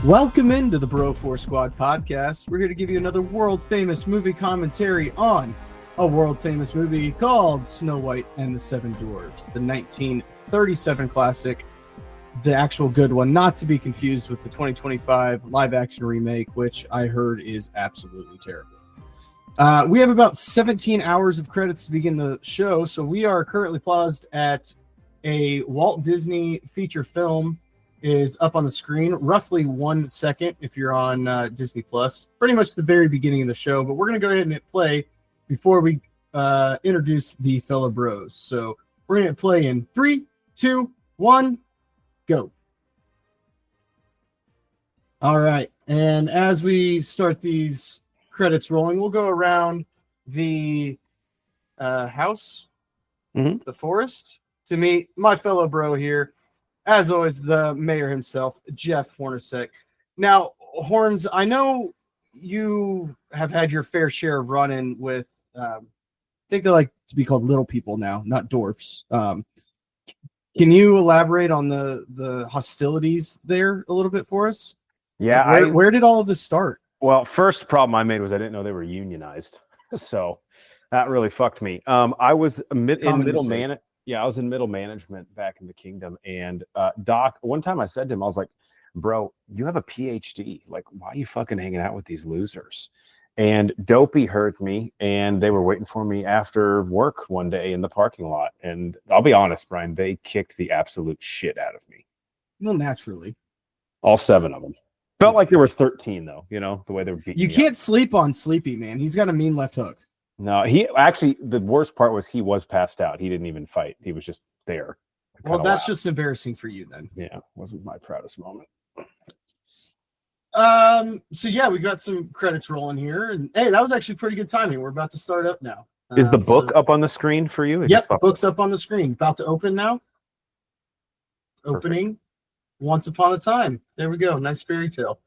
Welcome into the Bro 4 Squad podcast. We're here to give you another world-famous movie commentary on a world-famous movie called Snow White and the Seven Dwarfs, the 1937 classic, the actual good one, not to be confused with the 2025 live-action remake, which I heard is absolutely terrible. We have about 17 hours of credits to begin the show, so we are currently paused at a Walt Disney feature film is up on the screen, roughly 1 second if you're on Disney Plus. Pretty much the very beginning of the show, but we're going to go ahead and hit play before we introduce the fellow bros. So we're going to play in 3, 2, 1, go. All right, and as we start these credits rolling, we'll go around the house, the forest, to meet my fellow bro here. As always, the mayor himself, Jeff Hornacek. Now, Horns, I know you have had your fair share of run-in with, I think they like to be called little people now, not dwarfs. Can you elaborate on the hostilities there a little bit for us? Yeah. Like where did all of this start? Well, first problem I made was I didn't know they were unionized. So that really fucked me. I was in middle management. Yeah, I was in middle management back in the kingdom. And Doc, one time I said to him, I was like, bro, you have a PhD. Like, why are you fucking hanging out with these losers? And Dopey heard me, and they were waiting for me after work one day in the parking lot. And I'll be honest, Brian, they kicked the absolute shit out of me. Well, naturally. All 7 of them. Felt like there were 13, though, you know, the way they were beating You can't sleep on Sleepy, man. He's got a mean left hook. No, he actually, the worst part was he was passed out. He didn't even fight. He was just there. Well, that's just embarrassing for you then. Yeah, wasn't my proudest moment. So yeah, we got some credits rolling here, and hey, that was actually pretty good timing. We're about to start up now. Is the book up on the screen for you? Yep, book's up on the screen. About to open now. Perfect. Opening. Once upon a time. There we go. Nice fairy tale.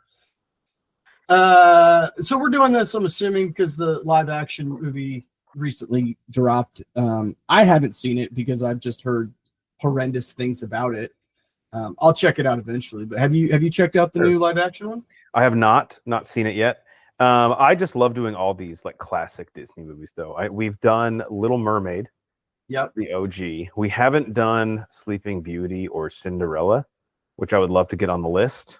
So we're doing this, I'm assuming, because the live action movie recently dropped. I haven't seen it because I've just heard horrendous things about it. I'll check it out eventually. But have you checked out the new live action one? I have not seen it yet. I just love doing all these like classic Disney movies, though. We've done Little Mermaid. Yep. The OG. We haven't done Sleeping Beauty or Cinderella, which I would love to get on the list.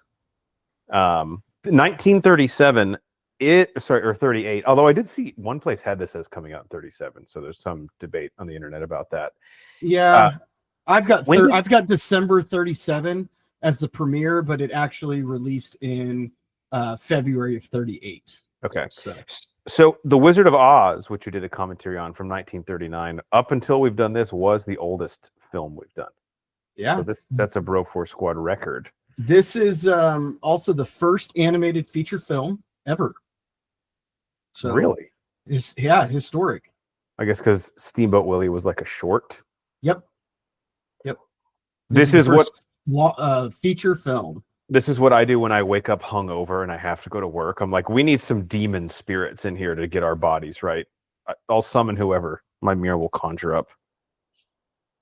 1937, or 38. Although I did see one place had this as coming out in 37, so there's some debate on the internet about that. Yeah, I've got December 37 as the premiere, but it actually released in February of 38. Okay, so The Wizard of Oz, which we did a commentary on from 1939, up until we've done this, was the oldest film we've done. Yeah, so that's a Bro 4 Squad record. This is also the first animated feature film ever. So really? Historic. I guess because Steamboat Willie was like a short. Yep. This is what feature film. This is what I do when I wake up hungover and I have to go to work. I'm like, we need some demon spirits in here to get our bodies right. I'll summon whoever my mirror will conjure up.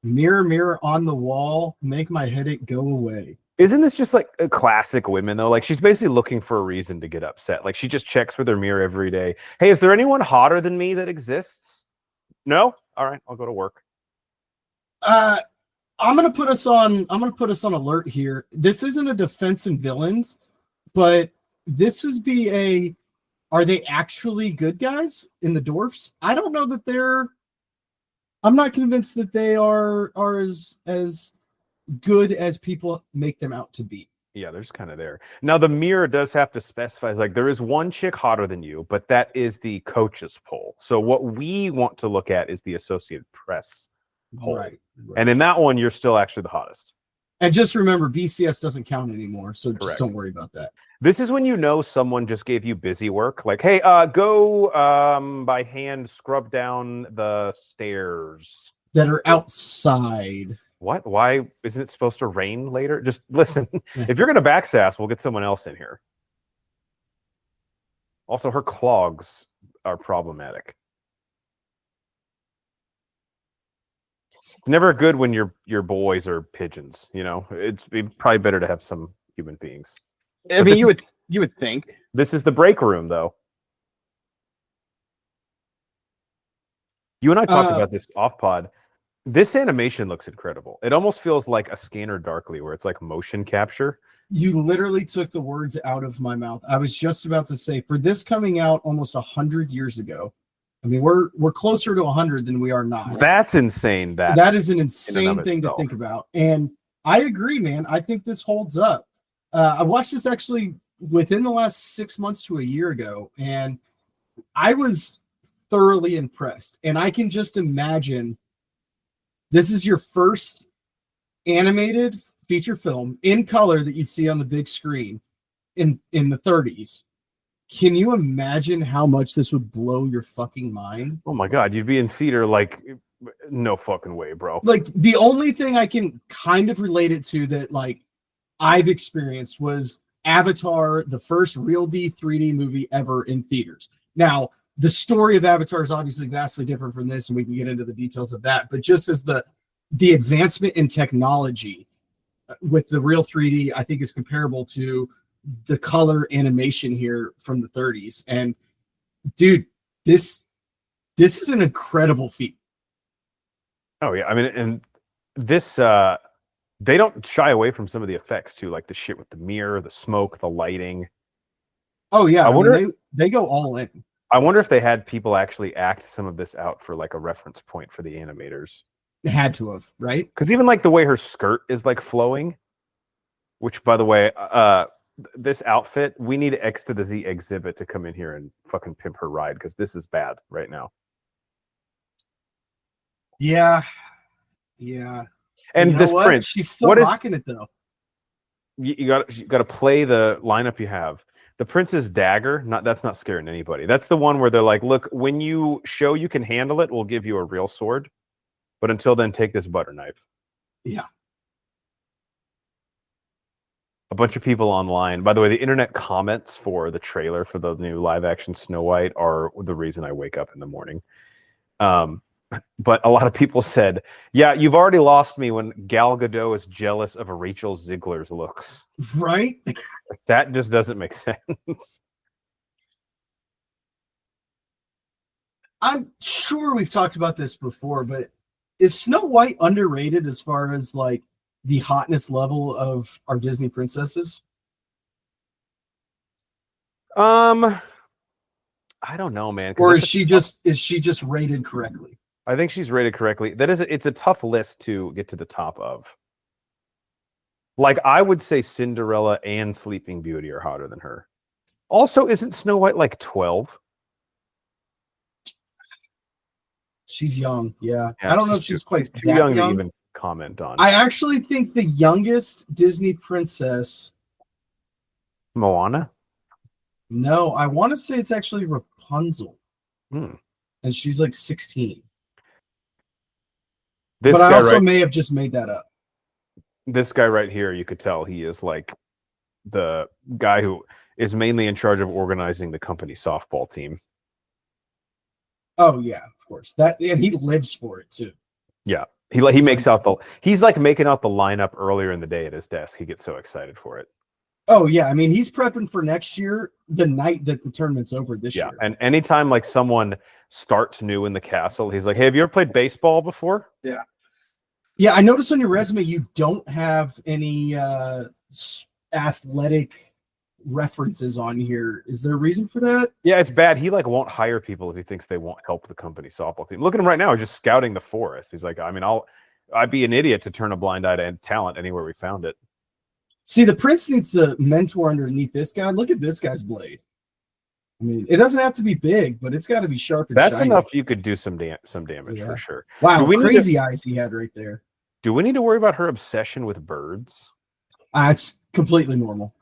Mirror, mirror on the wall, make my headache go away. Isn't this just like a classic women though? Like she's basically looking for a reason to get upset. Like she just checks with her mirror every day. Hey, is there anyone hotter than me that exists? No? All right, I'll go to work. I'm gonna put us on alert here. This isn't a defense and villains, but this would be are they actually good guys in the Dwarfs? I don't know that I'm not convinced that they are as good as people make them out to be. Yeah, they're just kind of there. Now the mirror does have to specify, like there is one chick hotter than you, but that is the coach's poll. So what we want to look at is the Associated Press poll. Right. And in that one, you're still actually the hottest. And just remember, BCS doesn't count anymore, so just don't worry about that. This is when you know someone just gave you busy work. Like, hey, go by hand scrub down the stairs that are outside. What? Why isn't it supposed to rain later? Just listen. If you're going to backsass, we'll get someone else in here. Also, her clogs are problematic. It's never good when your boys are pigeons, you know. It's probably better to have some human beings. I mean, you would think. This is the break room, though. You and I talked about this off pod. This animation looks incredible. It almost feels like a Scanner Darkly, where it's like motion capture. You literally took the words out of my mouth. I was just about to say, for this coming out almost 100 years ago, I mean, we're closer to 100 than we are not. That's insane. That is an insane thing to think about. And I agree, man. I think this holds up. I watched this actually within the last 6 months to a year ago, and I was thoroughly impressed. And I can just imagine this is your first animated feature film in color that you see on the big screen in the 30s. Can you imagine how much this would blow your fucking mind? Oh my God, you'd be in theater like, no fucking way, bro. Like, the only thing I can kind of relate it to that, like, I've experienced was Avatar, the first real 3D movie ever in theaters. Now, the story of Avatar is obviously vastly different from this, and we can get into the details of that. But just as the advancement in technology with the real 3D, I think is comparable to the color animation here from the 30s. And dude, this is an incredible feat. Oh yeah, I mean, and this they don't shy away from some of the effects too, like the shit with the mirror, the smoke, the lighting. Oh yeah, I mean, they go all in. I wonder if they had people actually act some of this out for like a reference point for the animators. It had to have, right? Because even like the way her skirt is like flowing, which by the way, this outfit, we need X to the Z exhibit to come in here and fucking pimp her ride, because this is bad right now. Yeah. And this prince, she's still rocking it though. You got to play the lineup you have. The prince's dagger, that's not scaring anybody. That's the one where they're like, look, when you show you can handle it, we'll give you a real sword. But until then, take this butter knife. Yeah. A bunch of people online. By the way, the internet comments for the trailer for the new live action Snow White are the reason I wake up in the morning. But a lot of people said, yeah, you've already lost me when Gal Gadot is jealous of Rachel Ziegler's looks. Right? That just doesn't make sense. I'm sure we've talked about this before, but is Snow White underrated as far as like the hotness level of our Disney princesses? I don't know, man. Or is she just rated correctly? I think she's rated correctly. It's a tough list to get to the top of. Like, I would say Cinderella and Sleeping Beauty are hotter than her. Also, isn't Snow White like 12? She's young, yeah. I don't know if she's quite too young to even comment on. I actually think the youngest Disney princess, Moana? No, I want to say it's actually Rapunzel. And she's like 16. But I also may have just made that up. This guy right here, you could tell he is like the guy who is mainly in charge of organizing the company softball team. Oh yeah, of course. And he lives for it too. Yeah. He makes out he's like making out the lineup earlier in the day at his desk. He gets so excited for it. Oh yeah, I mean, he's prepping for next year, the night that the tournament's over this year. Yeah, and anytime like someone starts new in the castle, he's like, "Hey, have you ever played baseball before?" Yeah. Yeah, I noticed on your resume you don't have any athletic references on here. Is there a reason for that? Yeah, it's bad. He like won't hire people if he thinks they won't help the company softball team. Look at him right now, just scouting the forest. He's like, I mean, I'd be an idiot to turn a blind eye to talent anywhere we found it. See, the prince needs to mentor underneath this guy. Look at this guy's blade. I mean, it doesn't have to be big, but it's got to be sharp and That's shiny. enough. You could do some damage for sure. Wow, crazy eyes he had right there. Do we need to worry about her obsession with birds? It's completely normal.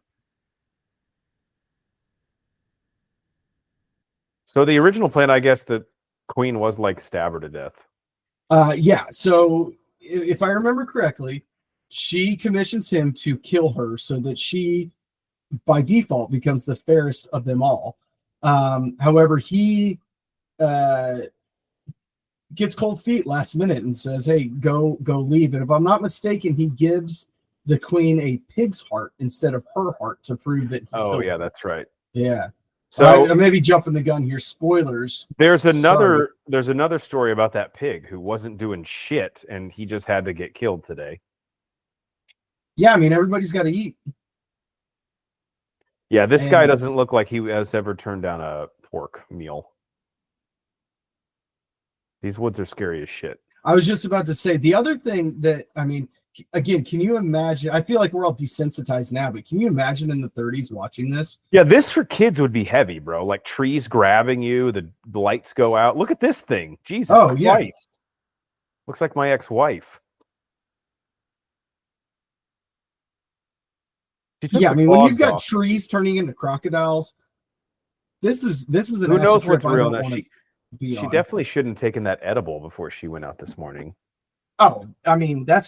So the original plan, I guess, the queen was like stab her to death. Yeah. So if I remember correctly, she commissions him to kill her so that she, by default, becomes the fairest of them all. However, he gets cold feet last minute and says, "Hey, go leave." And if I'm not mistaken, he gives the queen a pig's heart instead of her heart to prove that he killed her. That's right. Yeah. So I may be jumping the gun here. Spoilers. There's another story about that pig who wasn't doing shit and he just had to get killed today. Yeah, I mean, everybody's got to eat. Yeah, this guy doesn't look like he has ever turned down a pork meal. These woods are scary as shit. I was just about to say, the other thing that, I mean, again, can you imagine? I feel like we're all desensitized now, but can you imagine in the 30s watching this? Yeah, this for kids would be heavy, bro. Like trees grabbing you, the lights go out. Look at this thing. Jesus Christ. Yeah. Looks like my ex-wife. Yeah, I mean, when you've got trees turning into crocodiles, this is an who knows what's real now. She definitely shouldn't have taken that edible before she went out this morning. Oh, I mean, I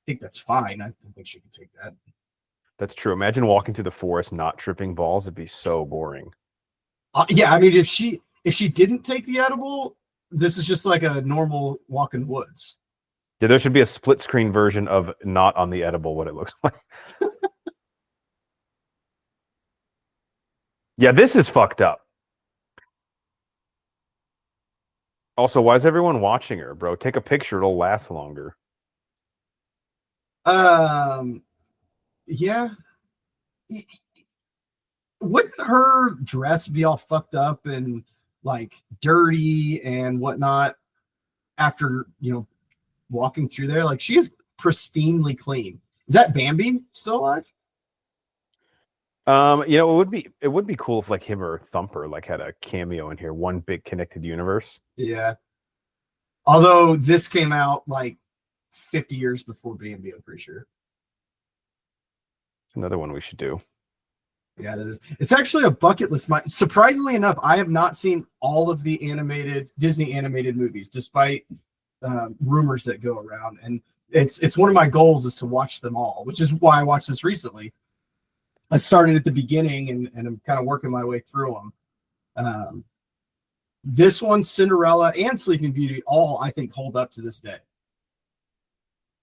think that's fine. I think she could take that. That's true. Imagine walking through the forest not tripping balls. It'd be so boring. Yeah, I mean, if she didn't take the edible, this is just like a normal walk in the woods. Yeah, there should be a split screen version of not on the edible what it looks like. Yeah, this is fucked up. Also, why is everyone watching her, bro? Take a picture; it'll last longer. Yeah. Wouldn't her dress be all fucked up and like dirty and whatnot after walking through there? Like, she is pristinely clean. Is that Bambi still alive? It would be cool if like him or Thumper like had a cameo in here, one big connected universe. Yeah. Although this came out like 50 years before Bambi, I'm pretty sure. It's another one we should do. Yeah, that is. It's actually a bucket list. Surprisingly enough, I have not seen all of the Disney animated movies, despite rumors that go around. And it's one of my goals is to watch them all, which is why I watched this recently. I started at the beginning and I'm kind of working my way through them. This one, Cinderella and Sleeping Beauty, all I think hold up to this day,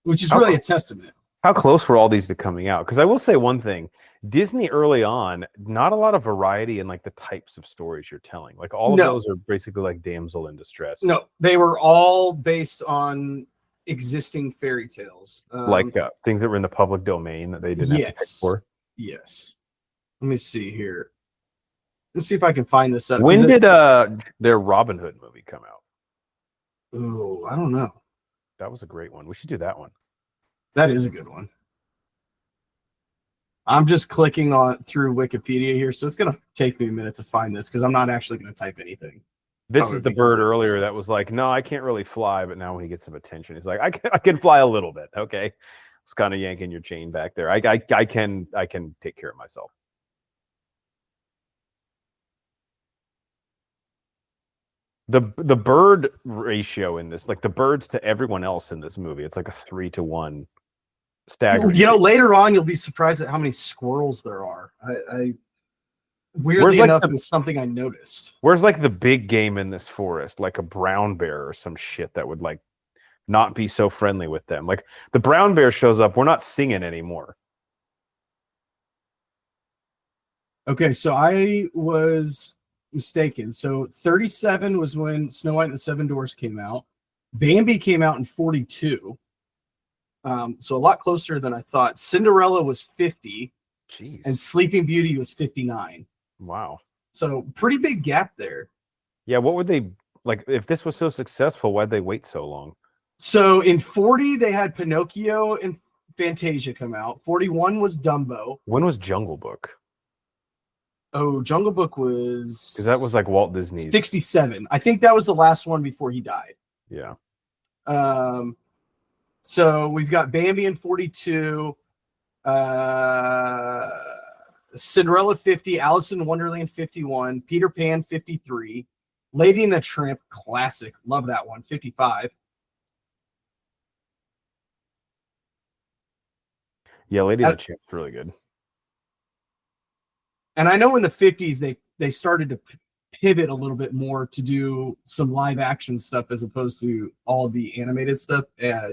which is really a testament. How close were all these to coming out? Because I will say one thing, Disney early on, not a lot of variety in like the types of stories you're telling. Like all of those are basically like damsel in distress. No, they were all based on existing fairy tales, like things that were in the public domain that they didn't have to pay for. Yes. Let me see here. Let's see if I can find this up. When did their Robin Hood movie come out? Oh, I don't know. That was a great one. We should do that one. That is a good one. I'm just clicking through Wikipedia here, so it's going to take me a minute to find this because I'm not actually going to type anything. This is the bird earlier that was like, no, I can't really fly, but now when he gets some attention, he's like, I can fly a little bit. Okay. It's kind of yanking your chain back there. I can take care of myself. The bird ratio in this, like the birds to everyone else in this movie, it's like a 3-to-1 staggering. Later on you'll be surprised at how many squirrels there are. I weirdly enough, it was something I noticed. Where's like the big game in this forest, like a brown bear or some shit that would like not be so friendly with them? Like the brown bear shows up, we're not singing anymore. Okay, so I was mistaken. So 37 was when Snow White and the Seven Dwarfs came out. Bambi came out in 42. So a lot closer than I thought. Cinderella was 50. Jeez. And Sleeping Beauty was 59. Wow. So pretty big gap there. Yeah, what would they like if this was so successful, why'd they wait so long? So in 40, they had Pinocchio and Fantasia come out. 41 was Dumbo. When was Jungle Book? Oh, Jungle Book was... Because that was like Walt Disney's... 67. I think that was the last one before he died. Yeah. So we've got Bambi in 42, Cinderella 50, Alice in Wonderland 51, Peter Pan 53, Lady and the Tramp classic, love that one, 55. Yeah, Lady and the Tramp's really good. And I know in the 50s they started to pivot a little bit more to do some live action stuff as opposed to all the animated stuff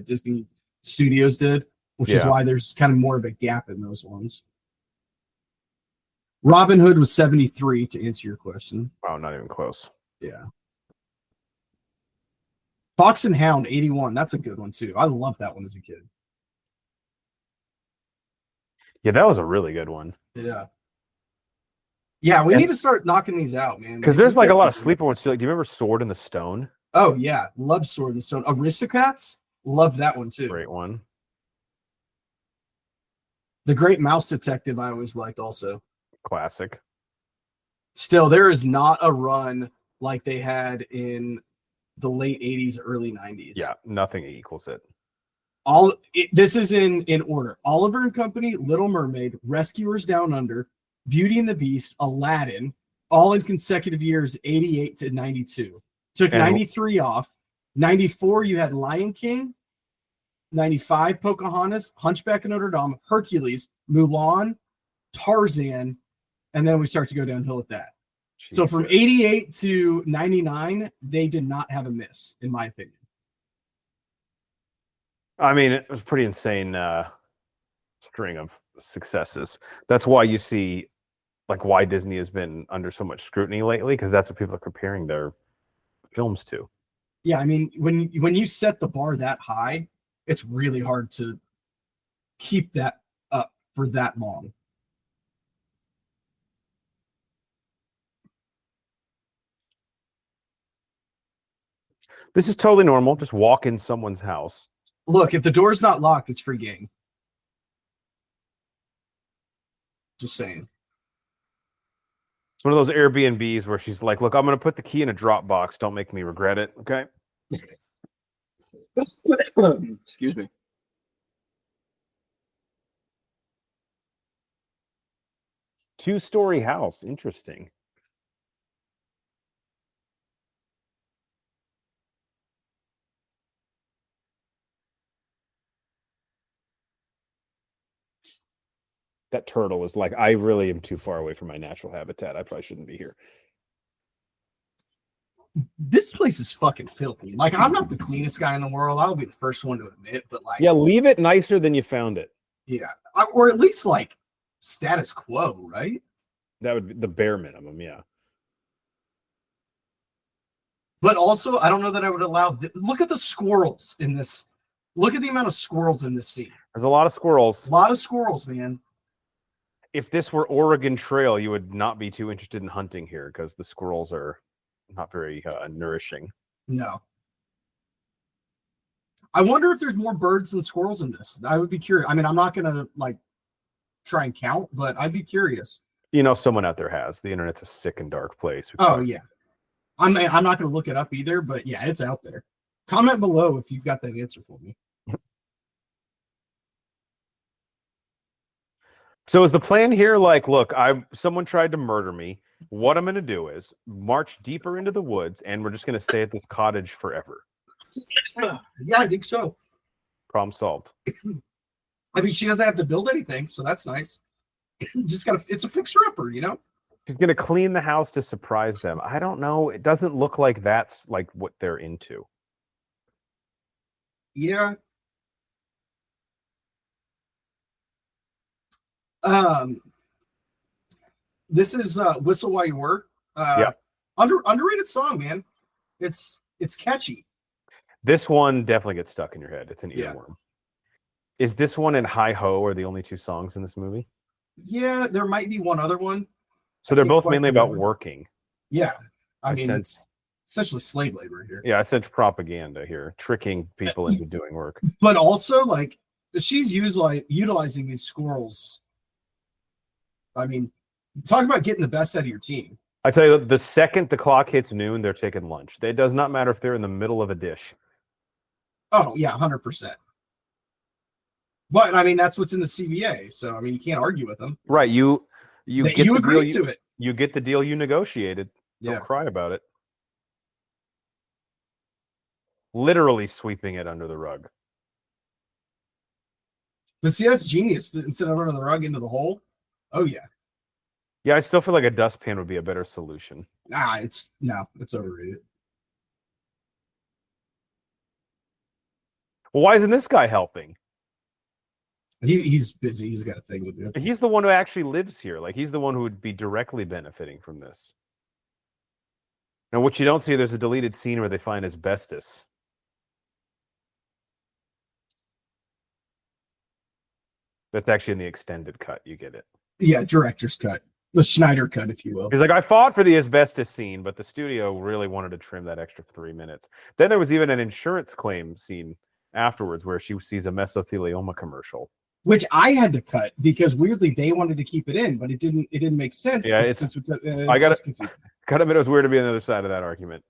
Disney Studios did. which is why there's kind of more of a gap in those ones. Robin Hood was 73 to answer your question. Oh, not even close. Yeah. Fox and Hound, 81. That's a good one, too. I love that one as a kid. Yeah, that was a really good one. Yeah. Yeah, we need to start knocking these out, man. Because there's like a lot of sleeper ones too. Like, do you remember Sword in the Stone? Oh, yeah. Love Sword in the Stone. Aristocats? Love that one, too. Great one. The Great Mouse Detective I always liked also. Classic. Still, there is not a run like they had in the late 80s, early 90s. Yeah, nothing equals it. This is in order. Oliver and Company, Little Mermaid, Rescuers Down Under, Beauty and the Beast, Aladdin, all in consecutive years, 88 to 92. Took 93 off. 94, you had Lion King. 95, Pocahontas, Hunchback of Notre Dame, Hercules, Mulan, Tarzan, and then we start to go downhill at that. Jesus. So from 88 to 99, they did not have a miss, in my opinion. I mean, it was pretty insane string of successes. That's why you see, like, why Disney has been under so much scrutiny lately, because that's what people are comparing their films to. Yeah, I mean, when you set the bar that high, it's really hard to keep that up for that long. This is totally normal. Just walk in someone's house. Look, if the door's not locked, it's free game. Just saying. It's one of those Airbnbs where she's like, look, I'm going to put the key in a Dropbox. Don't make me regret it. Okay. Excuse me. Two-story house. Interesting. That turtle is like, I really am too far away from my natural habitat. I probably shouldn't be here. This place is fucking filthy. Like, I'm not the cleanest guy in the world. I'll be the first one to admit, but like, yeah, leave it nicer than you found it. Yeah, or at least like status quo, right? That would be the bare minimum, yeah. But also, I don't know that I would allow. Look at the squirrels in this. Look at the amount of squirrels in this scene. There's a lot of squirrels. A lot of squirrels, man. If this were Oregon Trail, you would not be too interested in hunting here because the squirrels are not very nourishing. No. I wonder if there's more birds than squirrels in this. I would be curious. I mean, I'm not going to like try and count, but I'd be curious. You know, someone out there has. The internet's a sick and dark place. Oh, yeah. I'm not going to look it up either, but yeah, it's out there. Comment below if you've got that answer for me. So is the plan here like, look, someone tried to murder me. What I'm going to do is march deeper into the woods, and we're just going to stay at this cottage forever. Yeah, I think so. Problem solved. I mean, she doesn't have to build anything, so that's nice. Just gotta. It's a fixer-upper, you know. She's going to clean the house to surprise them. I don't know. It doesn't look like that's like what they're into. Yeah. This is Whistle While You Work. Yeah. Underrated song, man. It's catchy. This one definitely gets stuck in your head. It's an earworm. Yeah. Is this one and Hi Ho are the only two songs in this movie? Yeah, there might be one other one. So they're both mainly about working. Yeah. I mean, it's essentially slave labor here. Yeah, I sense propaganda here, tricking people into doing work. But also, like, she's utilizing these squirrels. I mean, talk about getting the best out of your team. I tell you, the second the clock hits noon, they're taking lunch. It does not matter if they're in the middle of a dish. Oh, yeah, 100%. But, I mean, that's what's in the CBA. So, I mean, you can't argue with them. Right. You agreed to it. You get the deal you negotiated. Yeah. Don't cry about it. Literally sweeping it under the rug. But see, that's genius. Instead of under the rug, into the hole. Oh, yeah. Yeah, I still feel like a dustpan would be a better solution. It's overrated. Well, why isn't this guy helping? He's busy. He's got a thing to do. He's the one who actually lives here. Like, he's the one who would be directly benefiting from this. Now, what you don't see, there's a deleted scene where they find asbestos. That's actually in the extended cut. You get it. Yeah, director's cut. The Schneider cut, if you will. He's like, I fought for the asbestos scene, but the studio really wanted to trim that extra 3 minutes. Then there was even an insurance claim scene afterwards where she sees a mesothelioma commercial. Which I had to cut because weirdly they wanted to keep it in, but it didn't make sense. Yeah, I got to admit it was weird to be on the other side of that argument.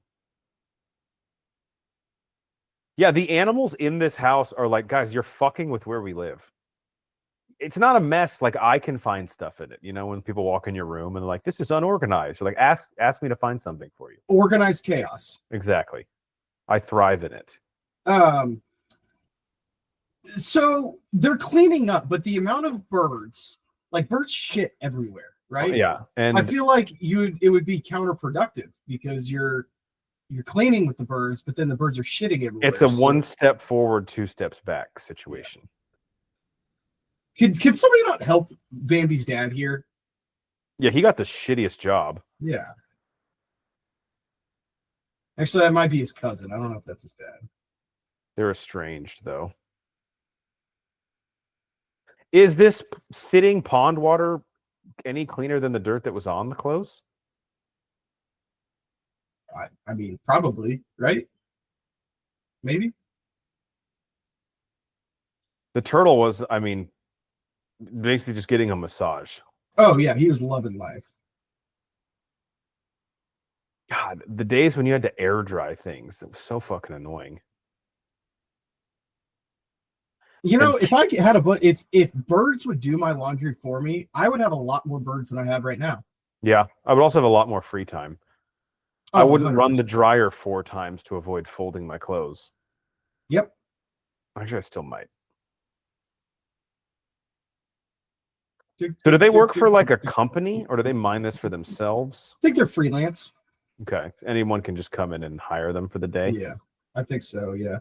Yeah, the animals in this house are like, guys, you're fucking with where we live. It's not a mess. Like, I can find stuff in it. You know, when people walk in your room and they're like, this is unorganized. You're like, ask me to find something for you. Organized chaos. Exactly. I thrive in it. So they're cleaning up, but the amount of birds shit everywhere, right? Yeah. And I feel like it would be counterproductive because you're cleaning with the birds, but then the birds are shitting everywhere. It's a 1 step forward, 2 steps back situation. Can somebody not help Bambi's dad here? Yeah, he got the shittiest job. Yeah. Actually, that might be his cousin. I don't know if that's his dad. They're estranged, though. Is this sitting pond water any cleaner than the dirt that was on the clothes? I mean, probably, right? Maybe. The turtle was, I mean, basically just getting a massage. Oh, yeah, he was loving life. God, the days when you had to air dry things, it was so fucking annoying. You know, if I had if birds would do my laundry for me, I would have a lot more birds than I have right now. Yeah, I would also have a lot more free time. I wouldn't run the dryer 4 times to avoid folding my clothes. Yep. Actually, I still might. So do they work for like a company, or do they mine this for themselves? I think they're freelance. Okay. Anyone can just come in and hire them for the day? Yeah, I think so, yeah.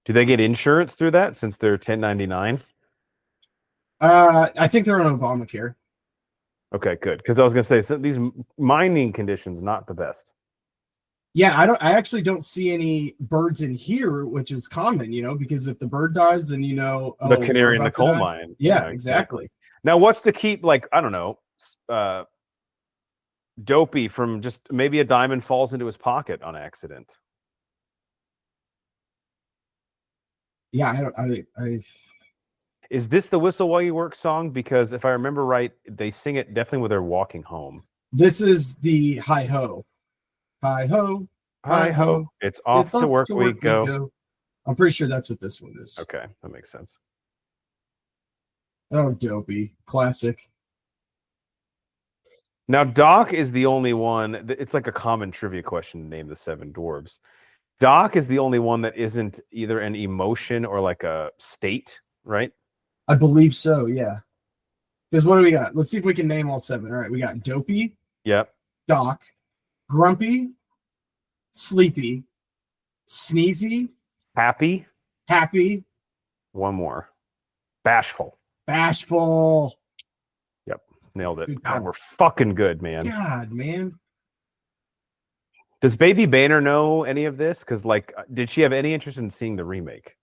Do they get insurance through that since they're 1099? I think they're on Obamacare. Okay, good. Because I was going to say, so these mining conditions, not the best. Yeah, I actually don't see any birds in here, which is common, you know, because if the bird dies, then, you know, the canary in the coal mine. Yeah, exactly. Now, what's to keep, like, I don't know, Dopey from just maybe a diamond falls into his pocket on accident? Yeah, Is this the Whistle While You Work song? Because if I remember right, they sing it definitely when they're walking home. This is the Hi Ho. Hi Ho. Hi Ho. It's off to work we go. I'm pretty sure that's what this one is. Okay, that makes sense. Oh, Dopey. Classic. Now, Doc is the only one. It's like a common trivia question to name the 7 dwarves. Doc is the only one that isn't either an emotion or like a state, right? I believe so, yeah. Because what do we got? Let's see if we can name all 7. All right, we got Dopey. Yep. Doc. Grumpy. Sleepy. Sneezy. Happy. One more. Bashful. Yep. Nailed it. God, we're fucking good, man. God, man. Does Baby Banner know any of this? Because, like, did she have any interest in seeing the remake?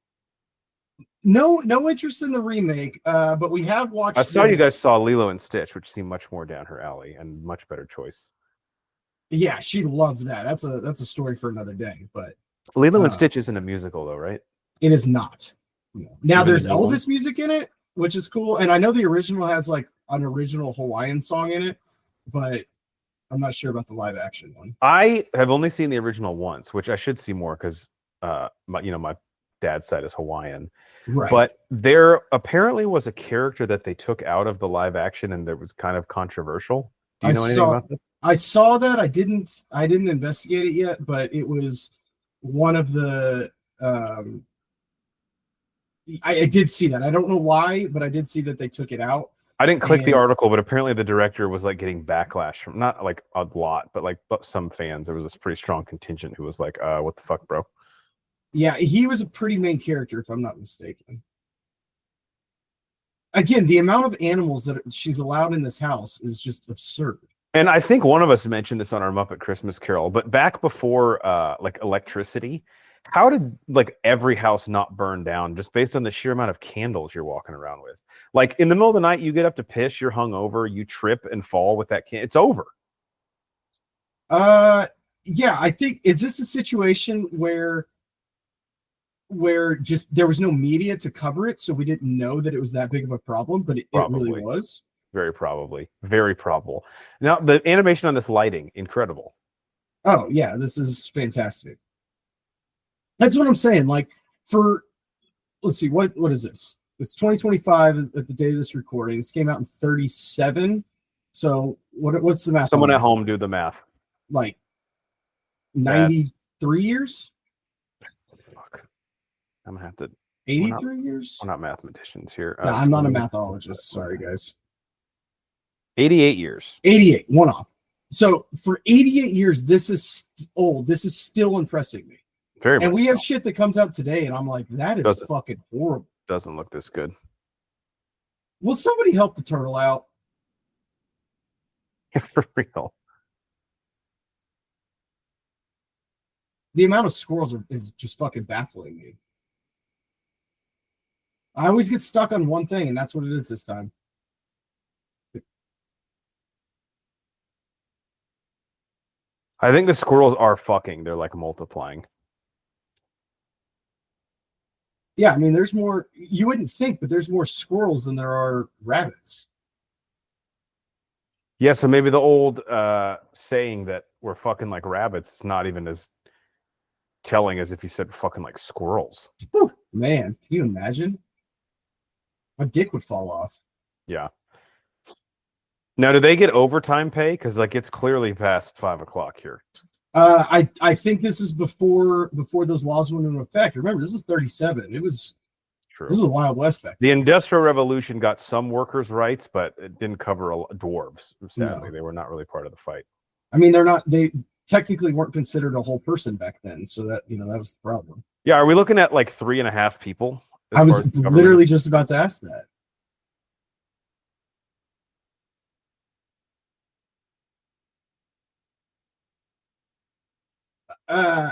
No interest in the remake, but we have watched. I saw you guys saw Lilo and Stitch, which seemed much more down her alley and much better choice. Yeah, she loved that. That's a story for another day. But Lilo and Stitch isn't a musical, though, right? It is not. Now there's Elvis music in it, which is cool, and I know the original has like an original Hawaiian song in it, but I'm not sure about the live action one. I have only seen the original once, which I should see more because my dad's side is Hawaiian. Right. But there apparently was a character that they took out of the live action and that was kind of controversial. Do you know anything about this? I saw that. I didn't investigate it yet, but it was one of the I did see that. I don't know why, but I did see that they took it out. I didn't click the article, but apparently the director was like getting backlash from not like a lot, but like some fans. There was this pretty strong contingent who was like, what the fuck, bro? Yeah, he was a pretty main character, if I'm not mistaken. again, the amount of animals that she's allowed in this house is just absurd. And I think one of us mentioned this on our Muppet Christmas Carol, but back before like electricity, how did like every house not burn down just based on the sheer amount of candles you're walking around with? Like in the middle of the night, you get up to piss, you're hungover, you trip and fall with that can. It's over. Yeah, I think, is this a situation where just there was no media to cover it, so we didn't know that it was that big of a problem, but it really was? Very probably. Very probable. Now, the animation on this lighting, incredible. Oh, yeah, this is fantastic. That's what I'm saying. Like, let's see, what is this? It's 2025 at the date of this recording. This came out in 37. So what's the math? Someone at home do the math. Like 93 years? Fuck. I'm gonna have to 83 years? We're not mathmaticians here. No, I'm not a mathologist. Sorry, guys. 88 years. 88, one off. So for 88 years, this is old. This is still impressing me. Very and much we have shit that comes out today, and I'm like, that is fucking horrible. Doesn't look this good. Will somebody help the turtle out? For real. The amount of squirrels is just fucking baffling me. I always get stuck on one thing, and that's what it is this time. I think the squirrels are fucking. They're like multiplying. Yeah, I mean, there's more. You wouldn't think, but there's more squirrels than there are rabbits. Yeah, so maybe the old saying that we're fucking like rabbits is not even as telling as if you said fucking like squirrels. Whew, man, can you imagine? My dick would fall off. Yeah. Now, do they get overtime pay? Because like it's clearly past 5 o'clock here. I think this is before those laws went into effect. Remember, this is 37. It was true. This is a Wild West back then. The Industrial Revolution got some workers' rights, but it didn't cover dwarves. Sadly, They were not really part of the fight. I mean, they technically weren't considered a whole person back then, so that that was the problem. Yeah, are we looking at like 3.5 people? I was literally just about to ask that.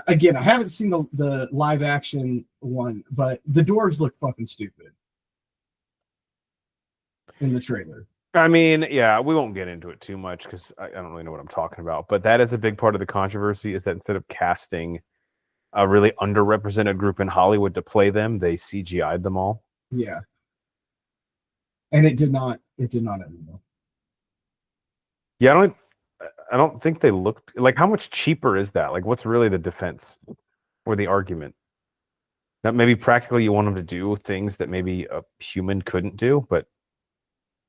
Again, I haven't seen the live action one, but the dwarves look fucking stupid in the trailer. I mean, yeah, we won't get into it too much because I don't really know what I'm talking about. But that is a big part of the controversy, is that instead of casting a really underrepresented group in Hollywood to play them, they CGI'd them all. Yeah, and it did not end well. Yeah, I don't think they looked like. How much cheaper is that? Like, what's really the defense or the argument? That maybe practically you want them to do things that maybe a human couldn't do, but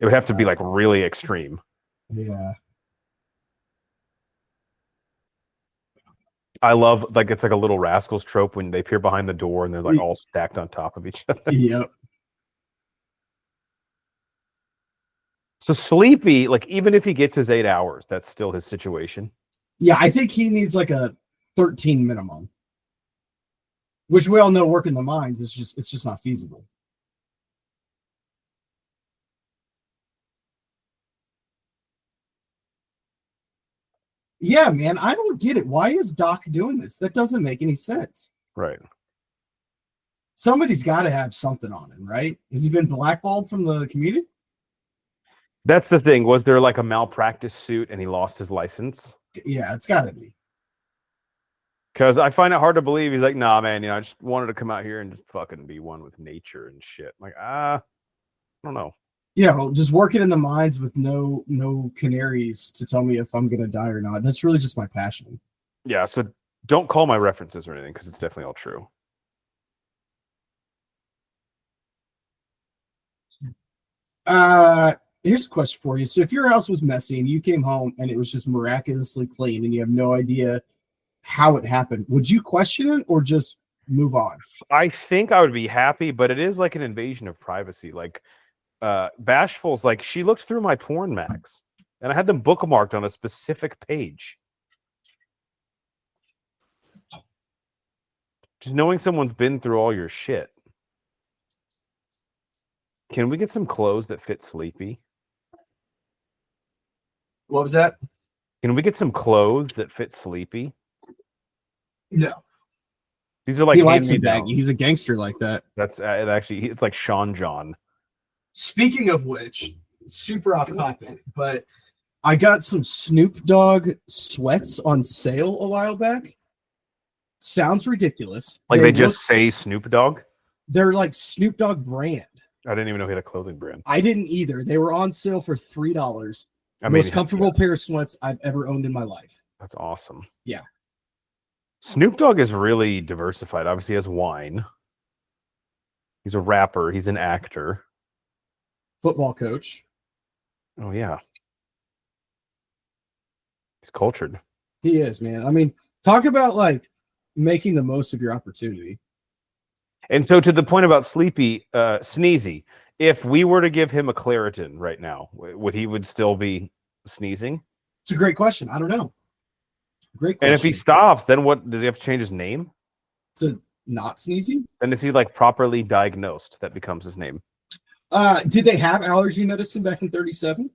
it would have to be like really extreme. Yeah. I love, like, it's like a Little Rascals trope when they appear behind the door and they're like all stacked on top of each other. Yep. So Sleepy, like, even if he gets his 8 hours, that's still his situation. Yeah, I think he needs like a 13 minimum, which we all know working the mines is just not feasible. Yeah, man, I don't get it. Why is Doc doing this? That doesn't make any sense. Right. Somebody's got to have something on him, right? Has he been blackballed from the community? That's the thing. Was there like a malpractice suit and he lost his license? Yeah, it's got to be. Because I find it hard to believe he's like, nah, man, I just wanted to come out here and just fucking be one with nature and shit. I'm like, I don't know. Yeah, well, just working in the mines with no canaries to tell me if I'm gonna die or not. That's really just my passion. Yeah, so don't call my references or anything because it's definitely all true. Here's a question for you. So if your house was messy and you came home and it was just miraculously clean and you have no idea how it happened, would you question it or just move on? I think I would be happy, but it is like an invasion of privacy. Like Bashful's like, she looked through my porn mags and I had them bookmarked on a specific page. Just knowing someone's been through all your shit. Can we get some clothes that fit Sleepy? What was that? Can we get some clothes that fit Sleepy? No. These are like he likes me him baggy. He's a gangster like that. That's actually it's like Sean John. Speaking of which, super off topic, but I got some Snoop Dogg sweats on sale a while back. Sounds ridiculous. Like they just say Snoop Dogg? They're like Snoop Dogg brand. I didn't even know he had a clothing brand. I didn't either. They were on sale for $3. Most comfortable pair of sweats I've ever owned in my life. That's awesome. Yeah. Snoop Dogg is really diversified. Obviously, he has wine. He's a rapper. He's an actor. Football coach. Oh, yeah. He's cultured. He is, man. I mean, talk about like making the most of your opportunity. And so to the point about Sleepy, Sneezy, if we were to give him a Claritin right now, would still be sneezing? It's a great question. I don't know. Great question. And if he stops, then what does he have to change his name? To not sneezing? Then is he like properly diagnosed? That becomes his name. Did they have allergy medicine back in 37?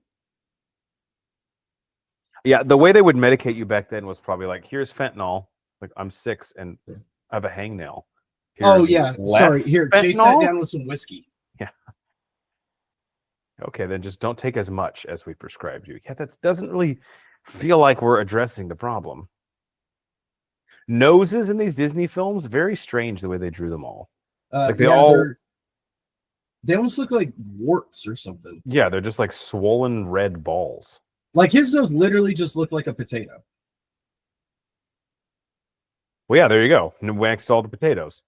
Yeah, the way they would medicate you back then was probably like, here's fentanyl. Like, I'm 6 and I have a hangnail. Sorry. Here, fentanyl? Chase that down with some whiskey. Yeah. Okay, then just don't take as much as we prescribed you. Yeah, that doesn't really feel like we're addressing the problem. Noses in these Disney films, very strange the way they drew them all. Like they almost look like warts or something. Yeah, they're just like swollen red balls. Like his nose literally just looked like a potato. Well, yeah, there you go. And waxed all the potatoes.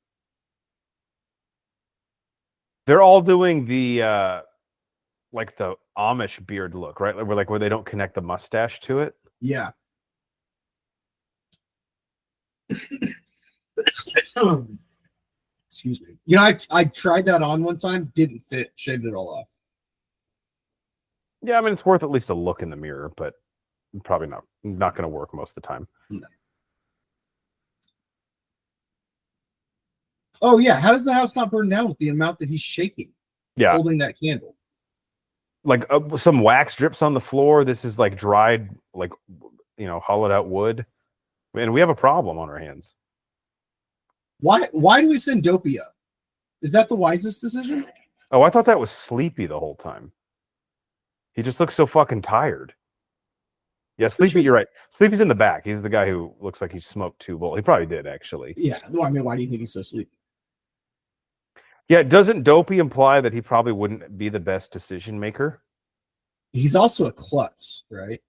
They're all doing the like the Amish beard look, right? Where they don't connect the mustache to it. Yeah. Excuse me. You know, I tried that on one time, didn't fit, shaved it all off. Yeah, I mean it's worth at least a look in the mirror, but probably not going to work most of the time. No. Oh yeah, how does the house not burn down with the amount that he's shaking? Yeah, holding that candle. Like some wax drips on the floor. This is like dried, like hollowed out wood, and we have a problem on our hands. Why do we send Dopey up? Is that the wisest decision? Oh, I thought that was Sleepy the whole time. He just looks so fucking tired. Yeah, Sleepy, you're right. Sleepy's in the back. He's the guy who looks like he smoked 2 bowls. He probably did, actually. Yeah. Well, I mean, why do you think he's so sleepy? Yeah, doesn't Dopey imply that he probably wouldn't be the best decision maker? He's also a klutz, right?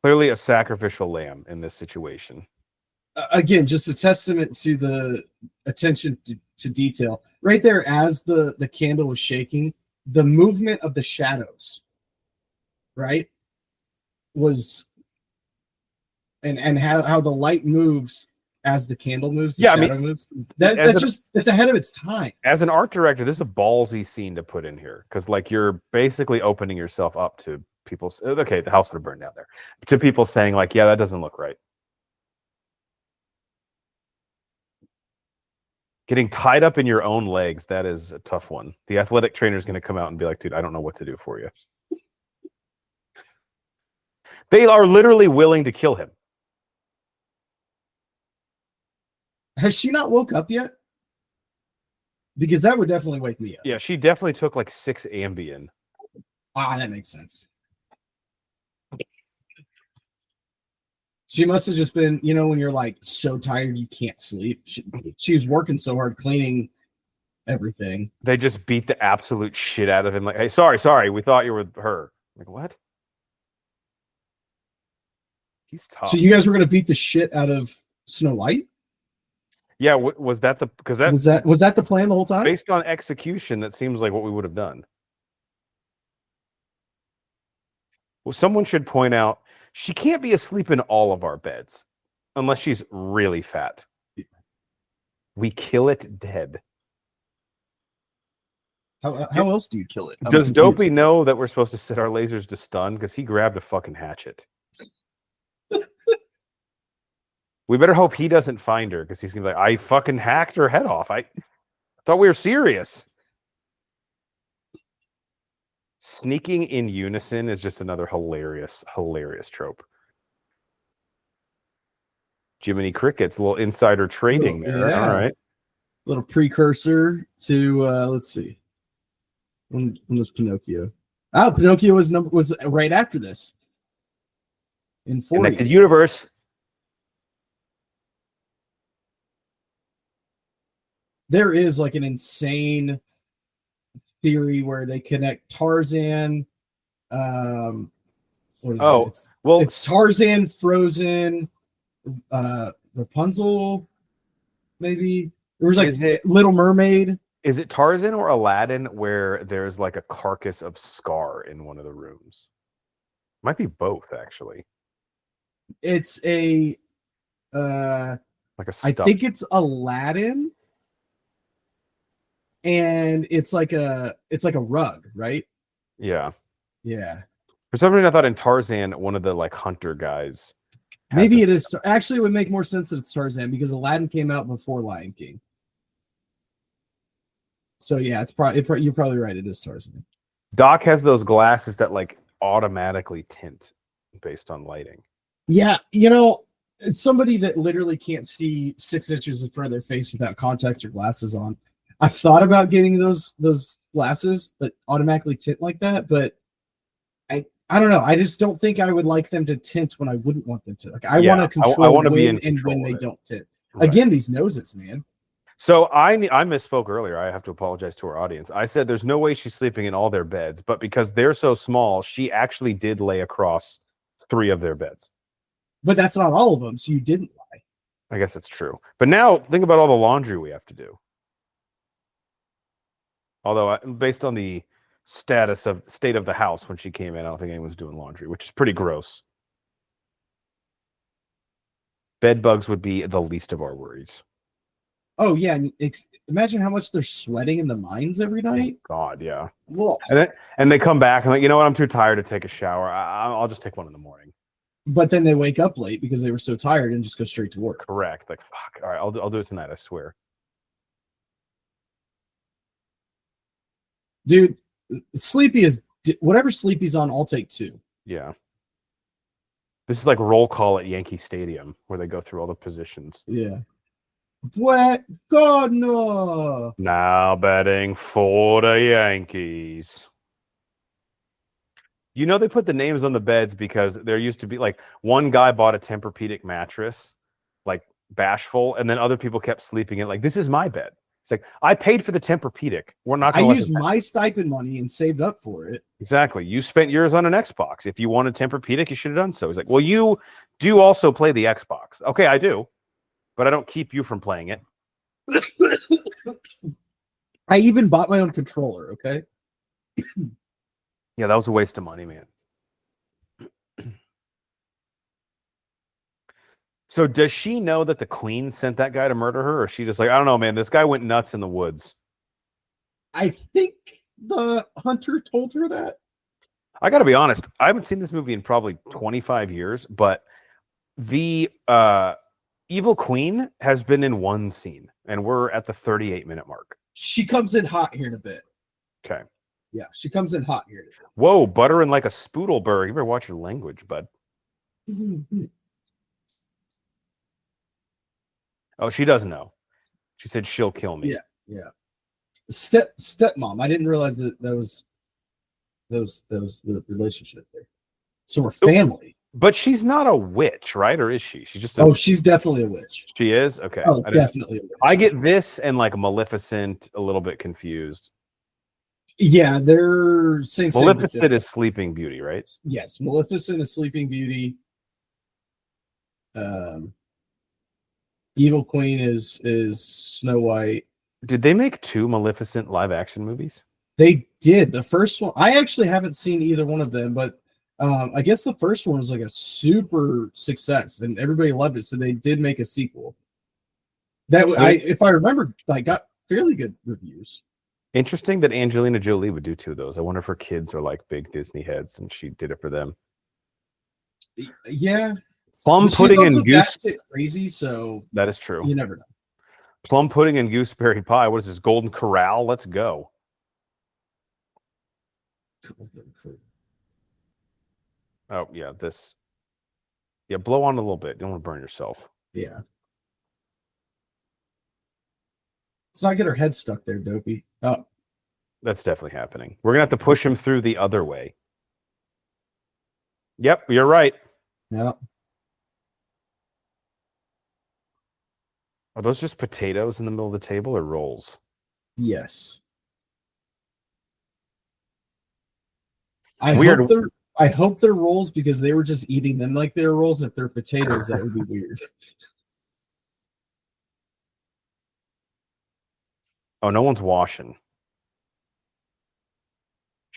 Clearly a sacrificial lamb in this situation. Again, just a testament to the attention to detail. Right there, as the candle was shaking, the movement of the shadows, right, was and how the light moves as the candle moves. The shadow moves. It's ahead of its time. As an art director, this is a ballsy scene to put in here because, like, you're basically opening yourself up to people. Okay, the house would have burned down there. To people saying, like, yeah, that doesn't look right. Getting tied up in your own legs, that is a tough one. The athletic trainer is going to come out and be like, dude, I don't know what to do for you. They are literally willing to kill him. Has she not woke up yet? Because that would definitely wake me up. Yeah, she definitely took like 6 Ambien. Ah, that makes sense. She must have just been, when you're like so tired you can't sleep. She was working so hard cleaning everything. They just beat the absolute shit out of him. Like, hey, sorry, we thought you were her. Like, what? He's tough. So you guys were gonna beat the shit out of Snow White? Yeah, was that was that the plan the whole time? Based on execution, that seems like what we would have done. Well, someone should point out she can't be asleep in all of our beds unless she's really fat. We kill it dead. How else do you kill it? Does Dopey know that we're supposed to set our lasers to stun? Because he grabbed a fucking hatchet. We better hope he doesn't find her because he's gonna be like, I fucking hacked her head off. Thought we were serious. Sneaking in unison is just another hilarious trope. Jiminy Crickets, a little insider trading there. Yeah. All right. Little precursor to let's see. When was Pinocchio? Oh, Pinocchio was right after this. In 40s. Connected universe. There is like an insane theory where they connect Tarzan. What is it? It's Tarzan, Frozen, Rapunzel, maybe. There was like Little Mermaid. Is it Tarzan or Aladdin where there's like a carcass of Scar in one of the rooms? Might be both, actually. It's a like a I think it's Aladdin. And it's like a rug, right? Yeah. Yeah. For some reason, I thought in Tarzan, one of the like hunter guys. Maybe it is. Actually, it would make more sense that it's Tarzan because Aladdin came out before Lion King. So yeah, it's probably you're probably right. It is Tarzan. Doc has those glasses that like automatically tint based on lighting. Yeah, you know, it's somebody that literally can't see 6 inches in front of their face without contacts or glasses on. I've thought about getting those glasses that automatically tint like that, but I don't know. I just don't think I would like them to tint when I wouldn't want them to. Like I want to control when and when they don't tint. Right. Again, these noses, man. So I misspoke earlier. I have to apologize to our audience. I said there's no way she's sleeping in all their beds, but because they're so small, she actually did lay across 3 of their beds. But that's not all of them, so you didn't lie. I guess that's true. But now think about all the laundry we have to do. Although based on the state of the house when she came in, I don't think anyone's doing laundry, which is pretty gross. Bed bugs would be the least of our worries. Oh yeah, imagine how much they're sweating in the mines every night. Oh, God, yeah. Well, and they come back and like, you know what? I'm too tired to take a shower. I'll just take one in the morning. But then they wake up late because they were so tired and just go straight to work. Correct. Like fuck. All right, I'll do it tonight. I swear. Dude, Sleepy is whatever Sleepy's on. I'll take 2. Yeah. This is like roll call at Yankee Stadium where they go through all the positions. Yeah. What? God, no. Now betting for the Yankees. You know they put the names on the beds because there used to be like one guy bought a Tempur-Pedic mattress, like bashful, and then other people kept sleeping in like, this is my bed. It's like, I paid for the Tempur-Pedic. We're not going to use my stipend money and saved up for it. Exactly. You spent yours on an Xbox. If you wanted Tempur-Pedic, you should have done so. He's like, well, you do also play the Xbox. Okay, I do. But I don't keep you from playing it. I even bought my own controller, okay? Yeah, that was a waste of money, man. So does she know that the queen sent that guy to murder her? Or is she just like, I don't know, man, this guy went nuts in the woods? I think the hunter told her that. I got to be honest. I haven't seen this movie in probably 25 years, but the evil queen has been in one scene, and we're at the 38-minute mark. She comes in hot here in a bit. Okay. Yeah, she comes in hot here. Whoa, buttering like a Spoodleberg. You better watch your language, bud. Oh, she doesn't know. She said she'll kill me. Yeah. Stepmom. I didn't realize that was the relationship there. So we're family. But she's not a witch, right? Or is she? She's just she's definitely a witch. She is? Okay. Oh, definitely a witch. I get this and like Maleficent a little bit confused. Yeah, they're same. Maleficent is Sleeping Beauty, right? Yes, Maleficent is Sleeping Beauty. Evil Queen is Snow White. Did they make 2 Maleficent live action movies? They did. The first one, I actually haven't seen either one of them, but I guess the first one was like a super success and everybody loved it. So they did make a sequel. If I remember, I got fairly good reviews. Interesting that Angelina Jolie would do 2 of those. I wonder if her kids are like big Disney heads and she did it for them. Yeah. Plum pudding and goose crazy, so that is true. You never know. Plum pudding and gooseberry pie. What is this? Golden Corral? Let's go. Oh, yeah. This. Yeah, blow on a little bit. You don't want to burn yourself. Yeah. Let's not get her head stuck there, Dopey. Oh. That's definitely happening. We're going to have to push him through the other way. Yep, you're right. Yeah. Are those just potatoes in the middle of the table or rolls? Yes. Weird. I hope they're rolls because they were just eating them like they're rolls. And if they're potatoes, that would be weird. Oh, no one's washing.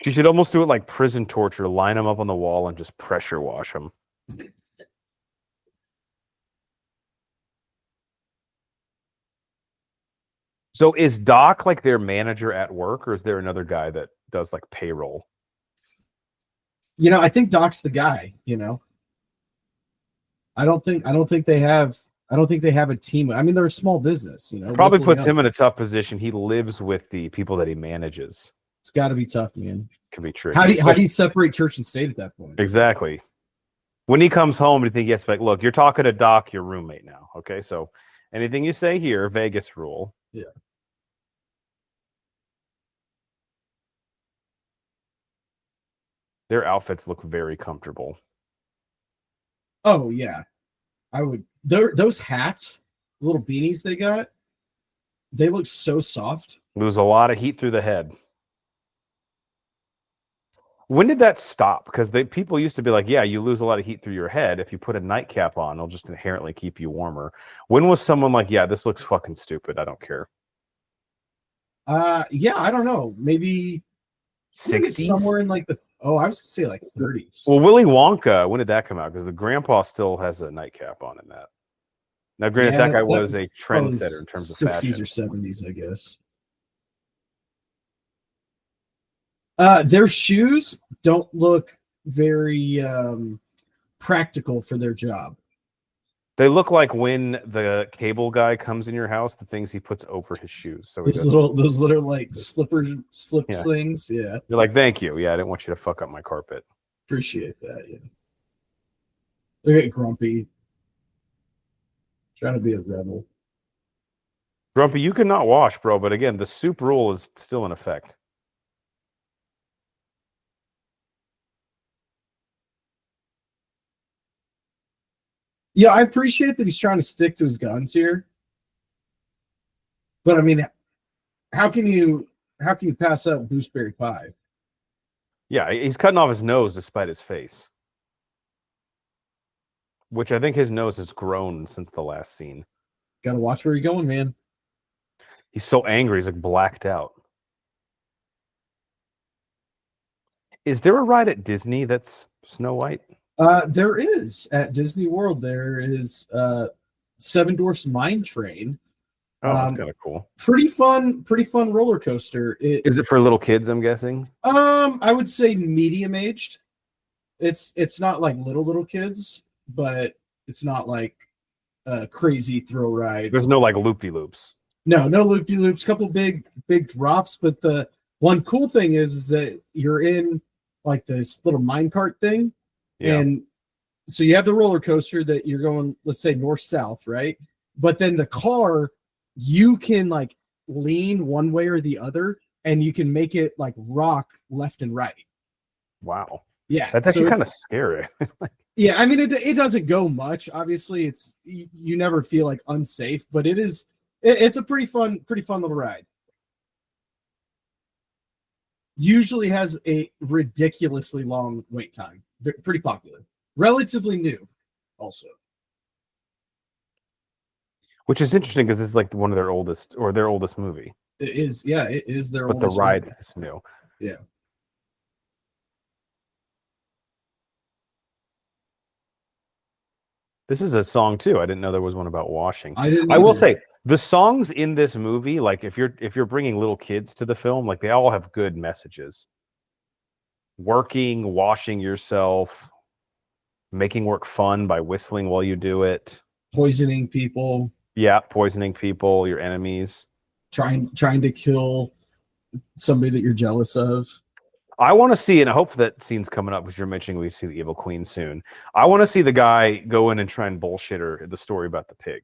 She should almost do it like prison torture. Line them up on the wall and just pressure wash them. So is Doc like their manager at work, or is there another guy that does like payroll? I think Doc's the guy, I don't think they have a team. I mean, they're a small business, Probably puts him in a tough position. He lives with the people that he manages. It's got to be tough, man. Can be tricky. How do you separate church and state at that point? Exactly. When he comes home, do you think he has to be like, look, you're talking to Doc, your roommate now. Okay, so anything you say here, Vegas rule. Yeah. Their outfits look very comfortable. Oh yeah, I would. Those hats, little beanies they got, they look so soft. Lose a lot of heat through the head. When did that stop? Because people used to be like, yeah, you lose a lot of heat through your head. If you put a nightcap on, it'll just inherently keep you warmer. When was someone like, yeah, this looks fucking stupid, I don't care? Yeah, I don't know. Maybe 60s? Somewhere in like I was gonna say like 30s. Well, Willy Wonka, when did that come out? Because the grandpa still has a nightcap on in that. Now, granted, that guy was a trendsetter in terms of 60s fashion. or 70s, I guess. Their shoes don't look very practical for their job. They look like when the cable guy comes in your house, the things he puts over his shoes. So those little like slip slings. Yeah. You're like, thank you. Yeah, I didn't want you to fuck up my carpet. Appreciate that. Yeah. They get grumpy. Trying to be a rebel. Grumpy, you cannot wash, bro. But again, the soup rule is still in effect. Yeah, I appreciate that he's trying to stick to his guns here. But I mean, how can you pass up gooseberry pie? Yeah, he's cutting off his nose despite his face. Which I think his nose has grown since the last scene. Gotta watch where you're going, man. He's so angry, he's like blacked out. Is there a ride at Disney that's Snow White? There is at Disney World. There is Seven Dwarfs Mine Train. Oh, that's kind of cool. Pretty fun roller coaster. Is it for little kids, I'm guessing? I would say medium aged. It's not like little kids, but it's not like a crazy thrill ride. There's no like loop-de-loops. No loop-de-loops. Couple big drops, but the one cool thing is that you're in like this little minecart thing. Yeah. And so you have the roller coaster that you're going, let's say north-south, right? But then the car, you can like lean one way or the other, and you can make it like rock left and right. Wow. Yeah. That's actually kind of scary. Yeah, I mean, it doesn't go much. Obviously, you never feel like unsafe, but it's a pretty fun little ride. Usually has a ridiculously long wait time. Pretty popular. Relatively new, also. Which is interesting because it's like one of their oldest movie. It is, yeah, it is their oldest. But the ride is new. Yeah. This is a song too. I didn't know there was one about washing. I will say the songs in this movie, like if you're bringing little kids to the film, like they all have good messages. Working, washing yourself, making work fun by whistling while you do it, poisoning people. Yeah, poisoning people, your enemies. trying to kill somebody that you're jealous of. I want to see, and I hope that scene's coming up because you're mentioning we see the evil queen soon. I want to see the guy go in and try and bullshit her the story about the pig.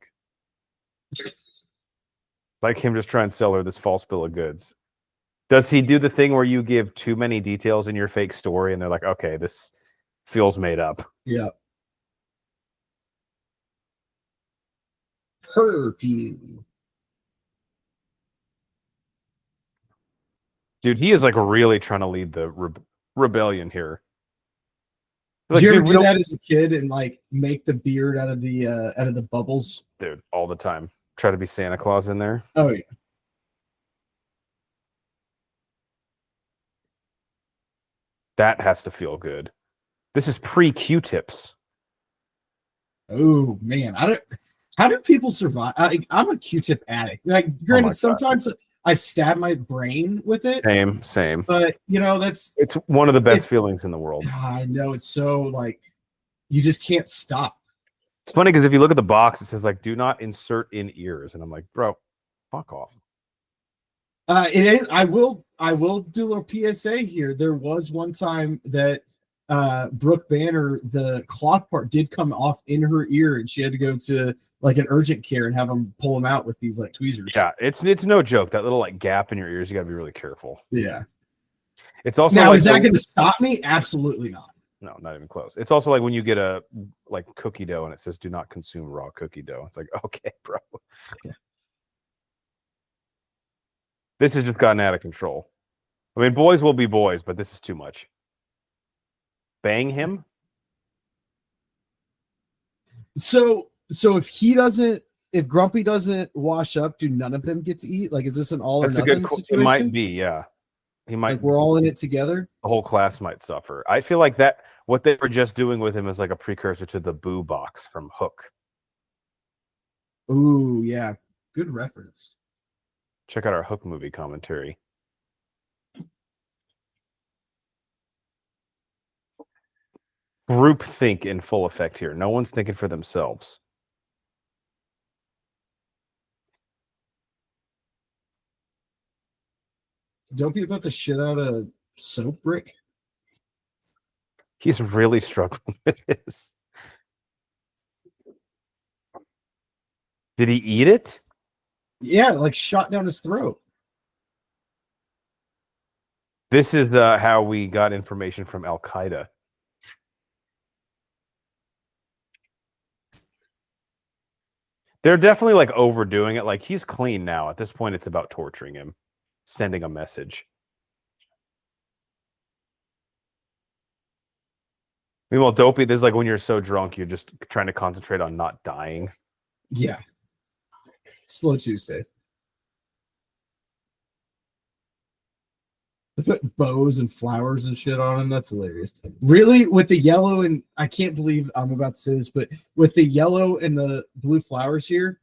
Like him just try and sell her this false bill of goods. Does he do the thing where you give too many details in your fake story and they're like, okay, this feels made up? Yeah. Perfume. Dude, he is like really trying to lead the rebellion here. Did you ever do that as a kid and like make the beard out of the bubbles? Dude, all the time. Try to be Santa Claus in there. Oh yeah. That has to feel good. This is pre-Q-tips. Oh man, how do people survive? I'm a Q-tip addict. Like, granted, sometimes I stab my brain with it. Same. But you know, it's one of the best feelings in the world. I know, it's so like you just can't stop. It's funny because if you look at the box, it says like, "Do not insert in ears," and I'm like, bro, fuck off. It is. I will do a little PSA here. There was one time that Brooke Banner, the cloth part did come off in her ear, and she had to go to like an urgent care and have them pull them out with these like tweezers. Yeah, it's no joke. That little like gap in your ears, you got to be really careful. Yeah. It's also now, like, is that going to stop me? Absolutely not. No, not even close. It's also like when you get a like cookie dough and it says "Do not consume raw cookie dough." It's like, okay, bro. Yeah. This has just gotten out of control. I mean, boys will be boys, but this is too much. Bang him. So if Grumpy doesn't wash up, do none of them get to eat? Like, is this an all or nothing situation? It might be, yeah. He might. Like, we're all in it together. The whole class might suffer. I feel like that what they were just doing with him is like a precursor to the Boo box from Hook. Ooh, yeah, good reference. Check out our Hook movie commentary. Group think in full effect here. No one's thinking for themselves. Don't be about to shit out a soap brick. He's really struggling with this. Did he eat it? Yeah, like shot down his throat. This is how we got information from Al Qaeda. They're definitely like overdoing it. Like he's clean now. At this point, it's about torturing him, sending a message. Meanwhile, Dopey, this is like when you're so drunk, you're just trying to concentrate on not dying. Yeah. Slow Tuesday. They put bows and flowers and shit on him. That's hilarious. Really, with the yellow and I can't believe I'm about to say this, but with the yellow and the blue flowers here,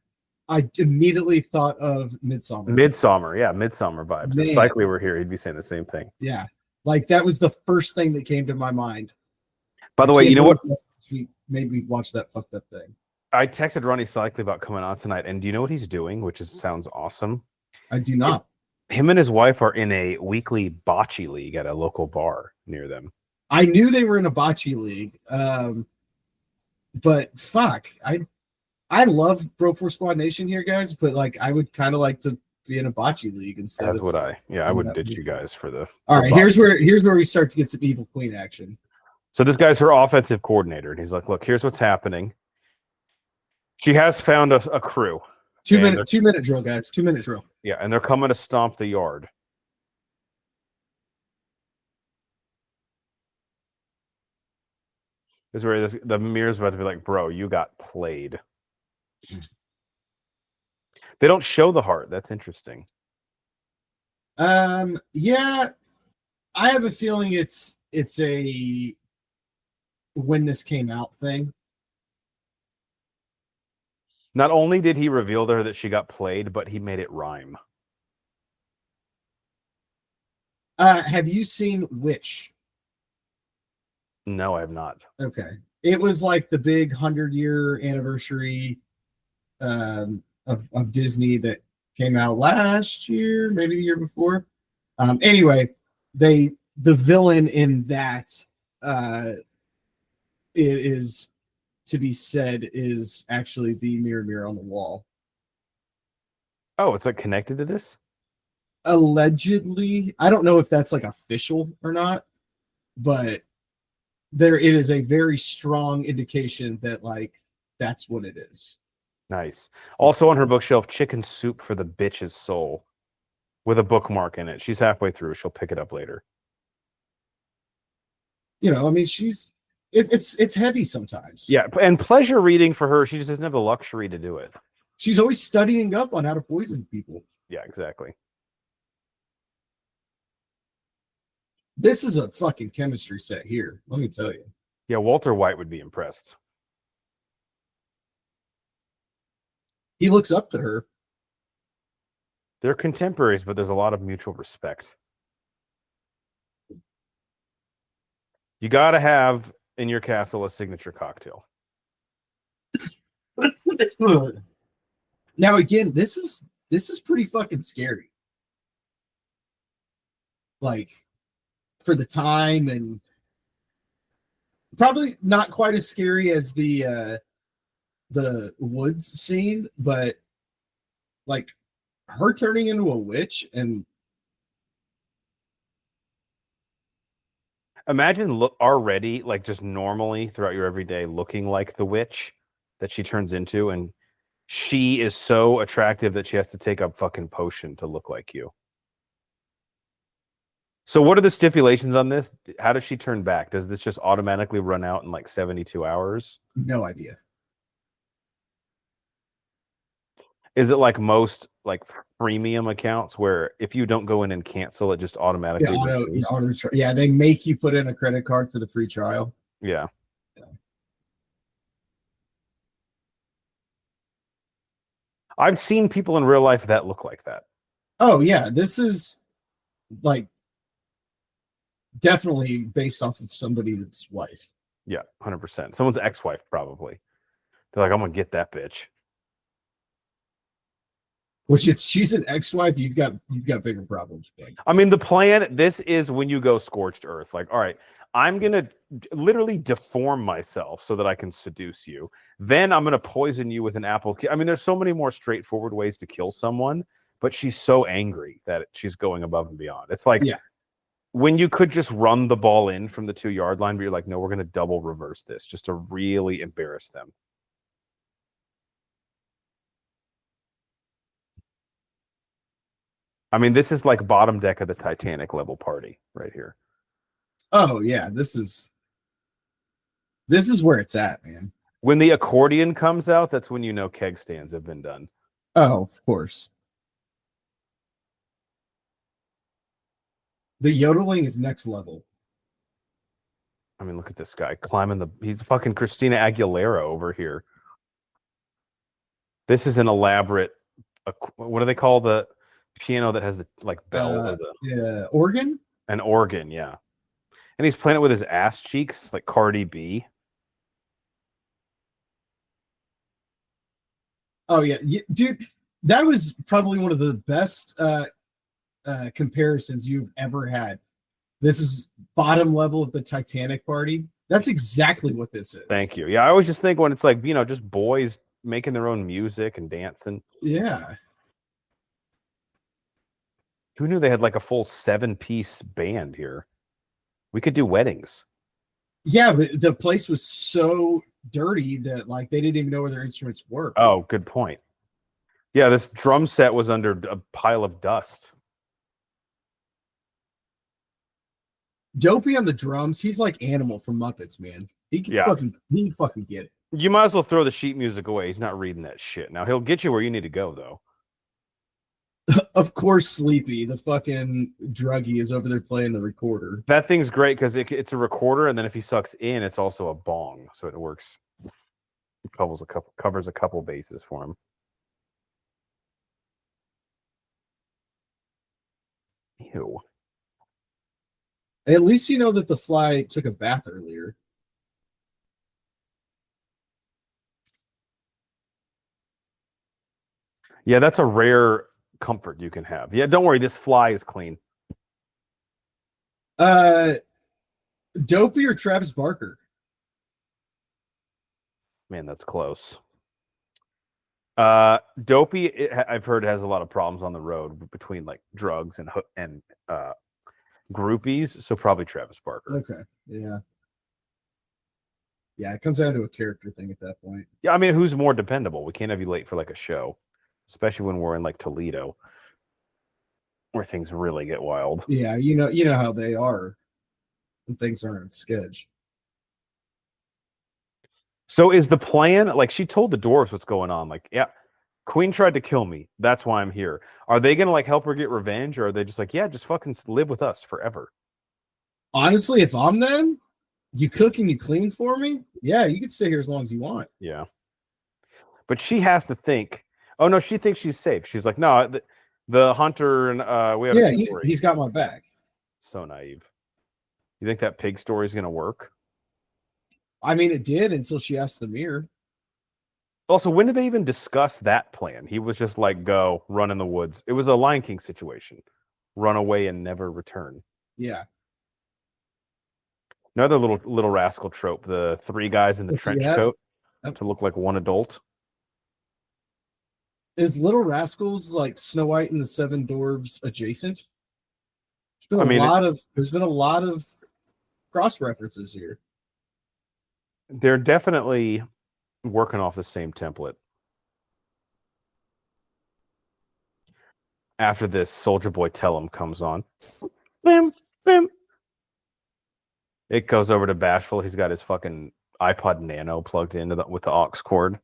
I immediately thought of Midsummer. Yeah, Midsummer vibes. Man. If Cycly were here, he'd be saying the same thing. Yeah, like that was the first thing that came to my mind. By the way, you know what? We made me watch that fucked up thing. I texted Ronnie Cycly about coming on tonight, and do you know what he's doing? Which sounds awesome. I do not. Him and his wife are in a weekly bocce league at a local bar near them. I knew they were in a bocce league, but fuck, I love Bro Force Squad Nation here, guys. But like, I would kind of like to be in a bocce league instead. As would I. Yeah, I would ditch you guys for the. All right, here's where we start to get some Evil Queen action. So this guy's her offensive coordinator, and he's like, "Look, here's what's happening. She has found a crew. 2 minute drill, guys. 2 minute drill. Yeah, and they're coming to stomp the yard. This is where the mirror's about to be like, bro, you got played. They don't show the heart. That's interesting. Yeah, I have a feeling it's a when this came out thing. Not only did he reveal to her that she got played, but he made it rhyme. Have you seen Witch? No, I have not. Okay. It was like the big 100-year anniversary of of Disney that came out last year, maybe the year before. Anyway, the villain in that it is to be said is actually the mirror on the wall. Oh, it's like connected to this? Allegedly, I don't know if that's like official or not, but there it is a very strong indication that like that's what it is. Nice. Also on her bookshelf, Chicken Soup for the Bitch's Soul with a bookmark in it. She's halfway through. She'll pick it up later. You know, I mean, it's heavy sometimes. Yeah, and pleasure reading for her, she just doesn't have the luxury to do it. She's always studying up on how to poison people. Yeah, exactly. This is a fucking chemistry set here, let me tell you. Yeah, Walter White would be impressed. He looks up to her. They're contemporaries, but there's a lot of mutual respect. You got to have in your castle a signature cocktail. Now again, this is pretty fucking scary. Like for the time, and probably not quite as scary as the woods scene, but like her turning into a witch. And imagine look already like just normally throughout your everyday looking like the witch that she turns into, and she is so attractive that she has to take a fucking potion to look like you. So what are the stipulations on this? How does she turn back? Does this just automatically run out in like 72 hours? no idea. Is it like most like premium accounts where if you don't go in and cancel, it just automatically yeah, they make you put in a credit card for the free trial. Yeah. I've seen people in real life that look like that. Oh yeah, this is like definitely based off of somebody's wife. Yeah, 100%. Someone's ex-wife probably. They're like, I'm gonna get that bitch. Which, if she's an ex-wife, you've got bigger problems. Bud. I mean, the plan. This is when you go scorched earth. Like, all right, I'm gonna literally deform myself so that I can seduce you. Then I'm gonna poison you with an apple. I mean, there's so many more straightforward ways to kill someone, but she's so angry that she's going above and beyond. It's like, yeah, when you could just run the ball in from the 2-yard line, but you're like, no, we're gonna double reverse this just to really embarrass them. I mean, this is like bottom deck of the Titanic level party right here. Oh yeah, this is where it's at, man. When the accordion comes out, that's when you know keg stands have been done. Oh, of course. The yodeling is next level. I mean, look at this guy climbing he's fucking Christina Aguilera over here. This is an elaborate, what do they call the piano that has the like bell? Organ? An organ, yeah. And he's playing it with his ass cheeks, like Cardi B. Oh yeah, dude, that was probably one of the best comparisons you've ever had. This is bottom level of the Titanic party. That's exactly what this is. Thank you. Yeah, I always just think when it's like, just boys making their own music and dancing. Yeah. Who knew they had like a full 7-piece band here? We could do weddings. Yeah, but the place was so dirty that like they didn't even know where their instruments were. Oh, good point. Yeah, this drum set was under a pile of dust. Dopey on the drums, he's like Animal from Muppets, man. He can fucking get it. You might as well throw the sheet music away. He's not reading that shit. Now he'll get you where you need to go, though. Of course, Sleepy, the fucking druggie, is over there playing the recorder. That thing's great because it's a recorder, and then if he sucks in, it's also a bong, so it works. It covers a couple bases for him. Ew. At least you know that the fly took a bath earlier. Yeah, that's a rare comfort you can have. Yeah, don't worry, this fly is clean. Dopey or Travis Barker? Man, that's close. Dopey, I've heard has a lot of problems on the road between like drugs and groupies, so probably Travis Barker. Okay, yeah. Yeah, it comes down to a character thing at that point. Yeah, I mean, who's more dependable? We can't have you late for like a show, especially when we're in like Toledo, where things really get wild. Yeah, you know how they are when things aren't sketch. So is the plan like she told the dwarves what's going on? Like, yeah, Queen tried to kill me. That's why I'm here. Are they gonna like help her get revenge, or are they just like, yeah, just fucking live with us forever? Honestly, if I'm them, you cook and you clean for me. Yeah, you can stay here as long as you want. Yeah, but she has to think. Oh no, she thinks she's safe. She's like, no, the hunter and we have. Yeah, a story. he's got my back. So naive. You think that pig story is gonna work? I mean, it did until she asked the mirror. Also, when did they even discuss that plan? He was just like, go, run in the woods. It was a Lion King situation. Run away and never return. Yeah. Another little rascal trope, the three guys in the trench coat to look like one adult. Is Little Rascals like Snow White and the Seven Dwarfs adjacent? There's been a lot of cross references here. They're definitely working off the same template. After this, Soldier Boy Tell 'Em comes on. Bim, bim. It goes over to Bashful. He's got his fucking iPod Nano plugged into with the aux cord.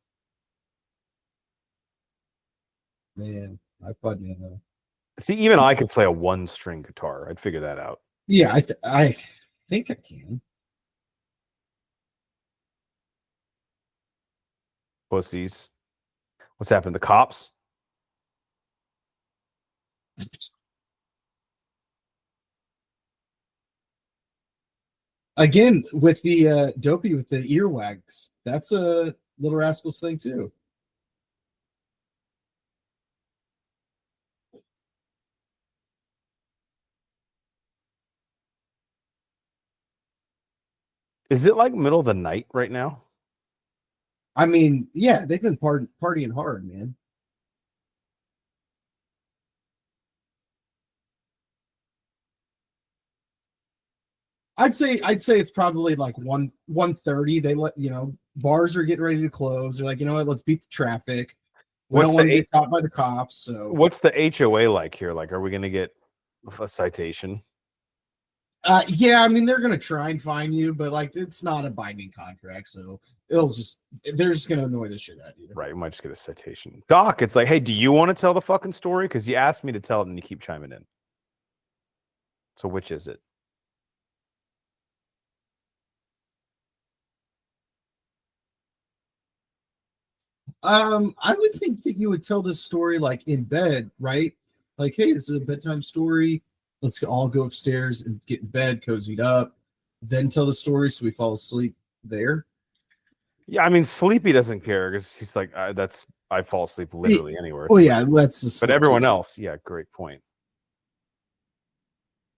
Man, iPod Nano. See, even I could play a one-string guitar. I'd figure that out. Yeah, I think I can. Pussies. What's happened? The cops? Again, with the Dopey with the earwags, that's a Little Rascals thing too. Is it like middle of the night right now? I mean, yeah, they've been partying hard, man. I'd say it's probably like 1:30. They bars are getting ready to close. They're like, you know what, let's beat the traffic. We don't want to get caught by the cops. So what's the HOA like here? Like, are we gonna get a citation? Yeah, I mean they're gonna try and fine you, but like it's not a binding contract, so they're just gonna annoy the shit out of you. Right, we might just get a citation. Doc, it's like, hey, do you want to tell the fucking story? Because you asked me to tell it and you keep chiming in. So which is it? I would think that you would tell this story like in bed, right? Like, hey, this is a bedtime story. Let's all go upstairs and get in bed, cozied up, then tell the story so we fall asleep there. Yeah, I mean, Sleepy doesn't care because he's like, I fall asleep literally anywhere. Oh yeah, that's but everyone else, yeah, great point.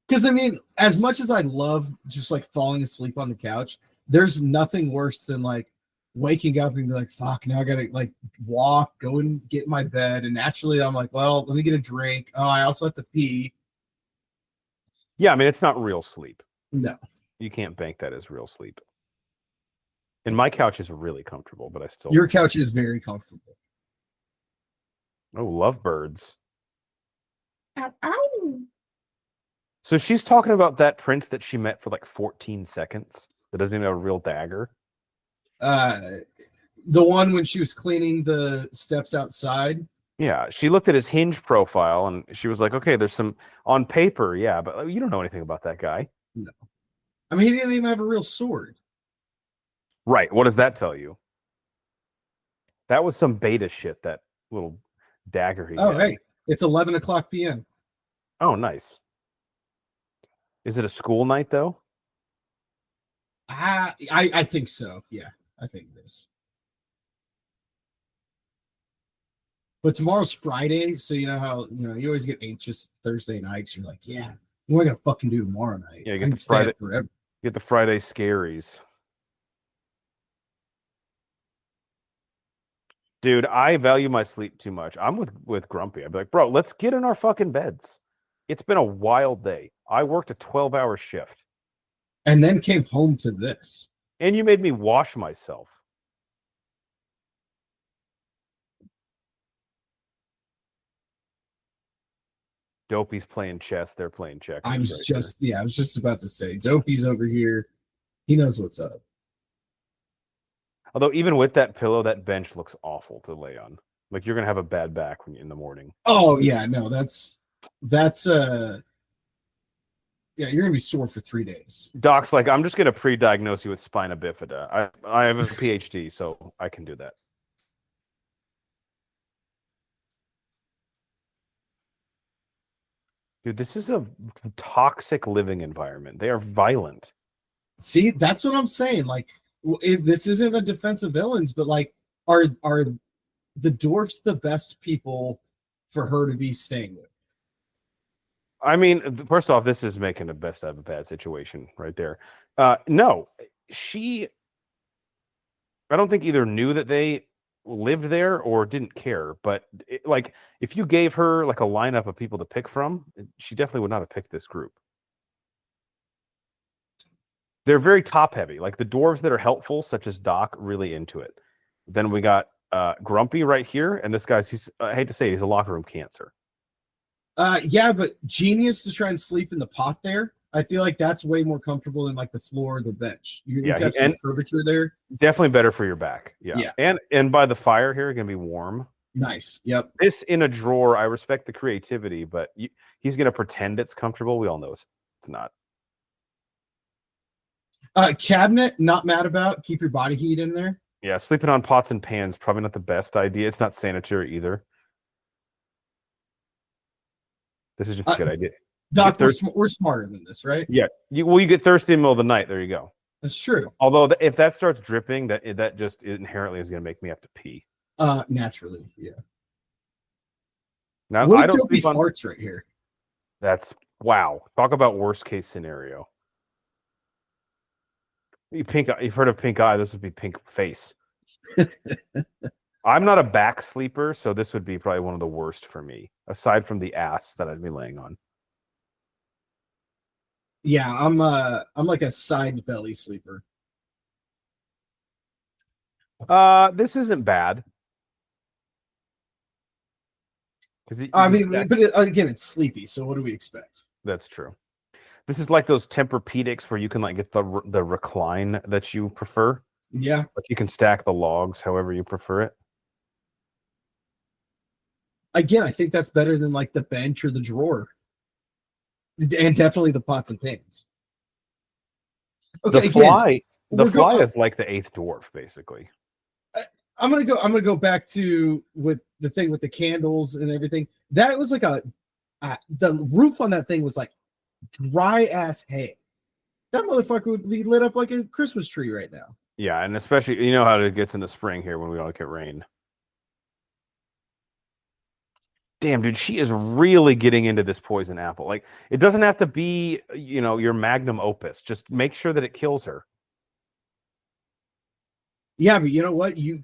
Because I mean, as much as I love just like falling asleep on the couch, there's nothing worse than like waking up and be like, fuck, now I gotta like walk, go and get in my bed. And naturally I'm like, well, let me get a drink. Oh, I also have to pee. Yeah, I mean, it's not real sleep. No. You can't bank that as real sleep. And my couch is really comfortable, but I still... Your couch is very comfortable. Oh, lovebirds. Ow. So she's talking about that prince that she met for like 14 seconds that doesn't even have a real dagger. The one when she was cleaning the steps outside. Yeah, she looked at his Hinge profile and she was like, okay, there's some on paper, yeah, but you don't know anything about that guy. No. I mean, he didn't even have a real sword. Right. What does that tell you? That was some beta shit, that little dagger he had. Hey, it's 11 o'clock p.m. Oh, nice. Is it a school night, though? I think so. Yeah, I think it is. But tomorrow's Friday, so you know how you always get anxious Thursday nights. You're like, yeah, what am I gonna fucking do tomorrow night? Yeah, you I get can the stay Friday, up forever. get the Friday scaries. Dude, I value my sleep too much. I'm with Grumpy. I'd be like, bro, let's get in our fucking beds. It's been a wild day. I worked a 12-hour shift. And then came home to this. And you made me wash myself. Dopey's playing chess. They're playing checkers. I was just about to say, Dopey's over here. He knows what's up. Although even with that pillow, that bench looks awful to lay on. Like you're gonna have a bad back when in the morning. Oh yeah, no, that's yeah, you're gonna be sore for 3 days. Doc's like, I'm just gonna pre-diagnose you with spina bifida. I have a PhD, so I can do that. Dude, this is a toxic living environment. They are violent. See, that's what I'm saying. Like, this isn't a defense of villains, but like, are the dwarfs the best people for her to be staying with? I mean, first off, this is making the best out of a bad situation right there. No, I don't think either knew that they lived there or didn't care. But like, if you gave her like a lineup of people to pick from, she definitely would not have picked this group. They're very top heavy. Like the dwarves that are helpful, such as Doc, really into it. Then we got Grumpy right here, and this guy's I hate to say it, he's a locker room cancer. Yeah, but genius to try and sleep in the pot there. I feel like that's way more comfortable than like the floor or the bench. You just have some curvature there. Definitely better for your back. Yeah. And by the fire here, gonna be warm. Nice. Yep. This in a drawer, I respect the creativity, but he's gonna pretend it's comfortable. We all know it's not. Cabinet, not mad about. Keep your body heat in there. Yeah, sleeping on pots and pans, probably not the best idea. It's not sanitary either. This is just a good idea. Doc, we're smarter than this, right? Yeah. You get thirsty in the middle of the night. There you go. That's true. Although if that starts dripping, that just inherently is going to make me have to pee. Naturally, yeah. Now what I don't see farts right here. That's wow. Talk about worst case scenario. You've heard of pink eye. This would be pink face. I'm not a back sleeper, so this would be probably one of the worst for me, aside from the ass that I'd be laying on. Yeah, I'm like a side belly sleeper. This isn't bad. Again, it's sleepy. So what do we expect? That's true. This is like those Tempur-Pedics where you can like get the recline that you prefer. Yeah, like you can stack the logs however you prefer it. Again, I think that's better than like the bench or the drawer, and definitely the pots and pans. Okay, the fly is like the eighth dwarf, basically. I'm gonna go back to with the thing with the candles and everything. That was like the roof on that thing was like dry ass hay. That motherfucker would be lit up like a Christmas tree right now. Yeah, and especially you know how it gets in the spring here when we all get rain. Damn, dude, she is really getting into this poison apple. Like, it doesn't have to be, your magnum opus. Just make sure that it kills her. Yeah, but you know what? You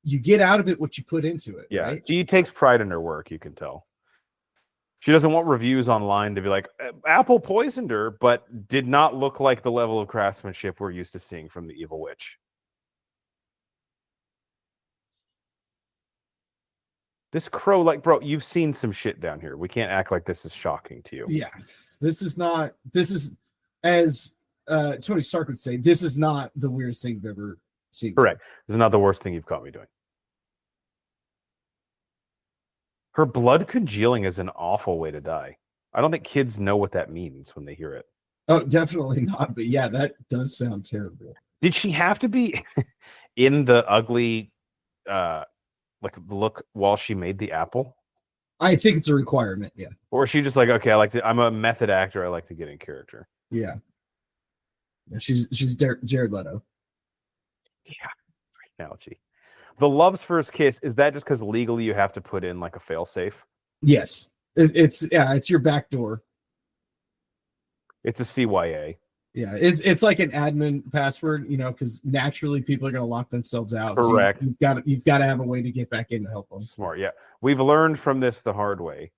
get out of it what you put into it. Yeah, right? She takes pride in her work. You can tell. She doesn't want reviews online to be like, Apple poisoned her, but did not look like the level of craftsmanship we're used to seeing from the evil witch. This crow, like, bro, you've seen some shit down here. We can't act like this is shocking to you. Yeah, this is as Tony Stark would say, this is not the weirdest thing you've ever seen. Correct. This is not the worst thing you've caught me doing. Her blood congealing is an awful way to die. I don't think kids know what that means when they hear it. Oh, definitely not. But yeah, that does sound terrible. Did she have to be in the ugly look while she made the apple? I think it's a requirement, yeah. Or is she just like, okay, I'm a method actor, I like to get in character. Yeah. She's Jared Leto. Yeah, analogy. The love's first kiss, is that just because legally you have to put in like a failsafe? Yes. It's your back door. It's a CYA. Yeah, it's like an admin password, because naturally people are going to lock themselves out. Correct. So you've got to have a way to get back in to help them. Smart. Yeah, we've learned from this the hard way.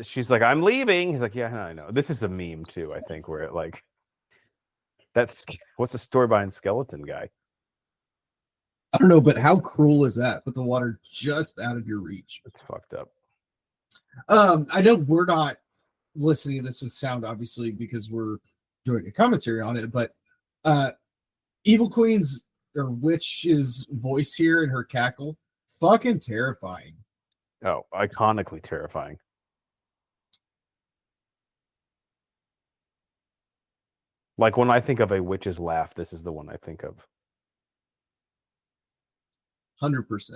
She's like, I'm leaving. He's like, yeah, I know. This is a meme too, I think, where it like, what's the story behind Skeleton Guy? I don't know, but how cruel is that? Put the water just out of your reach. It's fucked up. I know we're not listening to this with sound, obviously, because we're doing a commentary on it, but Evil Queen's or Witch's voice here and her cackle, fucking terrifying. Oh, iconically terrifying. Like when I think of a witch's laugh, this is the one I think of. 100%.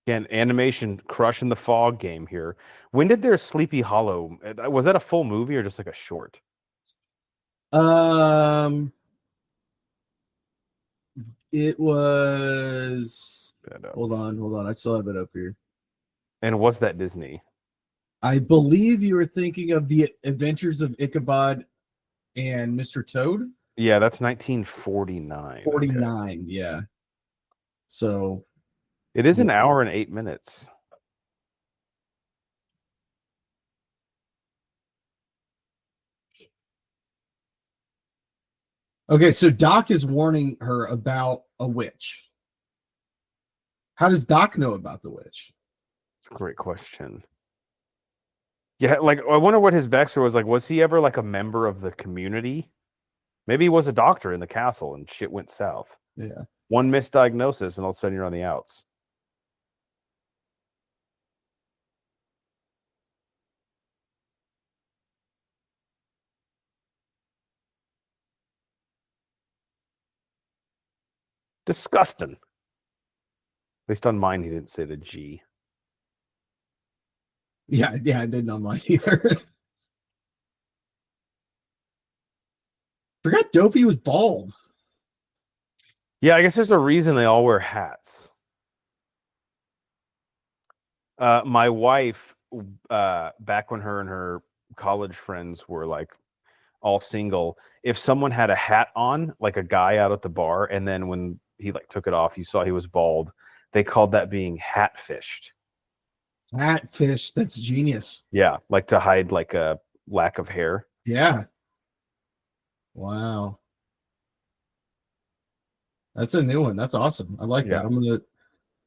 Again, animation crushing the fog game here. When did their Sleepy Hollow? Was that a full movie or just like a short? It was. Hold on. I still have it up here. And was that Disney? I believe you were thinking of the Adventures of Ichabod and Mr. Toad. Yeah, that's 1949. 49, okay. Yeah. So it is an hour and 8 minutes. Okay, so Doc is warning her about a witch. How does Doc know about the witch? It's a great question. Yeah, like I wonder what his backstory was like. Was he ever like a member of the community? Maybe he was a doctor in the castle and shit went south. Yeah. One misdiagnosis and all of a sudden you're on the outs. Disgusting. At least on mine, he didn't say the G. Yeah, I didn't on mine either. Forgot Dopey was bald. Yeah, I guess there's a reason they all wear hats. My wife, back when her and her college friends were like all single, if someone had a hat on, like a guy out at the bar, and then when he like took it off, you saw he was bald, they called that being hat-fished. Hat-fished, that's genius. Yeah, like to hide like a lack of hair. Yeah. Wow. That's a new one. That's awesome. I like that.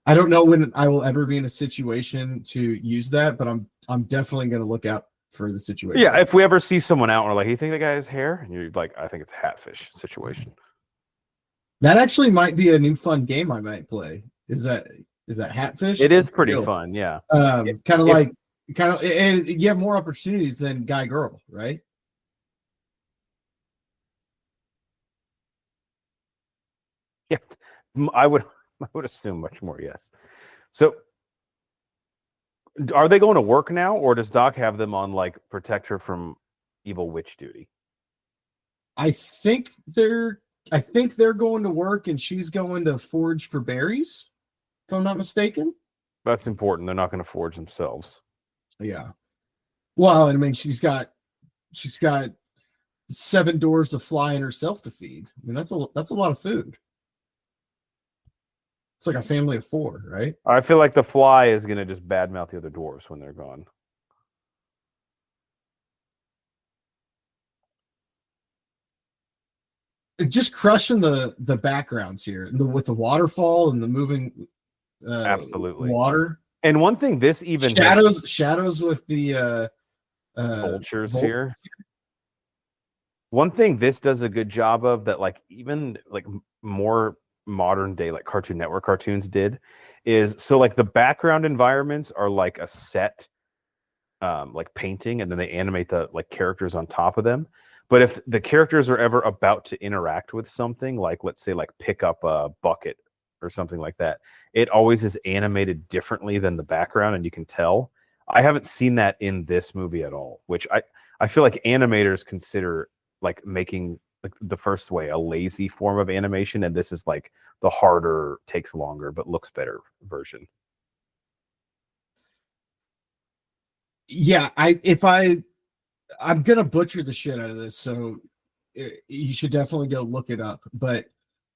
I don't know when I will ever be in a situation to use that, but I'm definitely gonna look out for the situation. Yeah, if we ever see someone out and we're like, you think the guy has hair? And you're like, I think it's a hatfish situation. That actually might be a new fun game I might play. Is that hatfish? It is pretty fun, yeah. And you have more opportunities than guy girl, right? Yeah, I would assume much more, yes. So are they going to work now, or does Doc have them on like protect her from evil witch duty? I think they're going to work and she's going to forge for berries, if I'm not mistaken. That's important. They're not going to forge themselves. Yeah. Well, I mean, she's got 7 dwarves of fly in herself to feed. I mean, that's a lot of food. It's like a family of 4, right? I feel like the fly is going to just badmouth the other dwarves when they're gone. Just crushing the backgrounds here with the waterfall and the moving absolutely water. And one thing, this even shadows with the vultures here. One thing this does a good job of that, like even like more modern day like Cartoon Network cartoons did, is so like the background environments are like a set like painting, and then they animate the like characters on top of them. But if the characters are ever about to interact with something, like let's say like pick up a bucket or something like that, it always is animated differently than the background, and you can tell. I haven't seen that in this movie at all, which I feel like animators consider like making like the first way a lazy form of animation, and this is like the harder, takes longer, but looks better version. Yeah, I'm gonna butcher the shit out of this, so you should definitely go look it up. But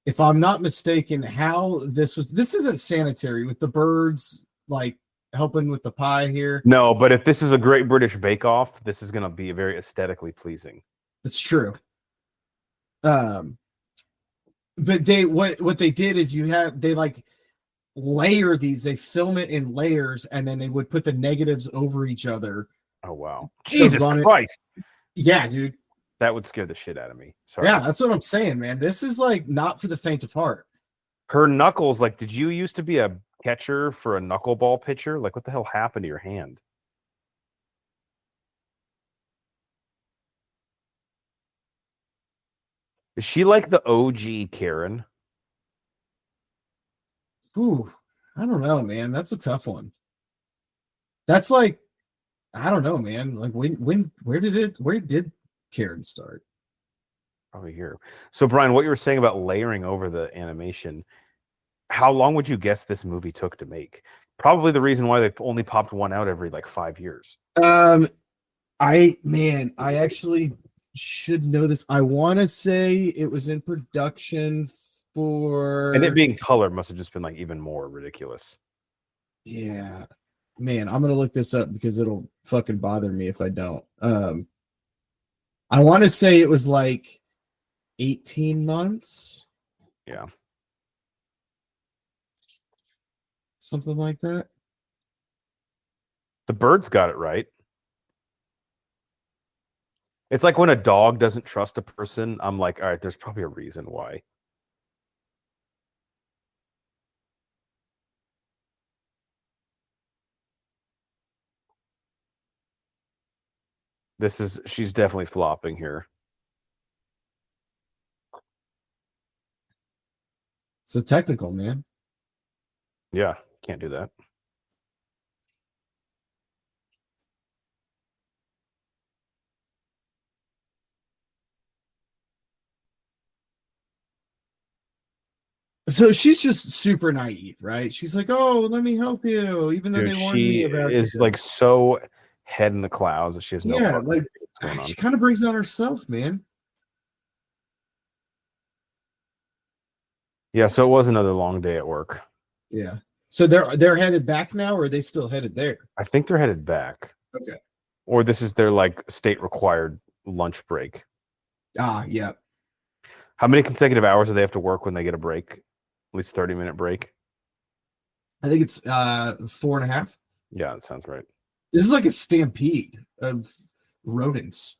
if I'm not mistaken, how this isn't sanitary with the birds like helping with the pie here. No, but if this is a Great British Bake Off, this is gonna be very aesthetically pleasing. It's true. Um, but what they did is they like layer these, they film it in layers, and then they would put the negatives over each other. Oh wow. To Jesus run Christ. Yeah, dude. That would scare the shit out of me. Sorry. Yeah, that's what I'm saying, man. This is like not for the faint of heart. Her knuckles, like, did you used to be a catcher for a knuckleball pitcher? Like, what the hell happened to your hand? Is she like the OG Karen? Ooh, I don't know, man. That's a tough one. That's like, I don't know, man. Like where did Karen start? Probably here. So, Brian, what you were saying about layering over the animation, how long would you guess this movie took to make? Probably the reason why they only popped one out every like 5 years. I actually should know this. I want to say it was in production for, And it being color must have just been like even more ridiculous. yeah, man. I'm gonna look this up because it'll fucking bother me if I don't. I want to say it was like 18 months. Yeah. Something like that. The birds got it right. It's like when a dog doesn't trust a person, I'm like, all right, there's probably a reason why. She's definitely flopping here. It's a technical, man. Yeah, can't do that. So she's just super naive, right? She's like, "Oh, let me help you," even though Dude, they warned me she about is you. like so head in the clouds that she has no Yeah, fucking like idea what's going she on. kind of brings down herself, man. Yeah, so it was another long day at work. Yeah. So they're headed back now, or are they still headed there? I think they're headed back. Okay. Or this is their like state required lunch break. Ah, yeah. How many consecutive hours do they have to work when they get a break? At least 30-minute break? I think it's 4.5. Yeah, that sounds right. This is like a stampede of rodents.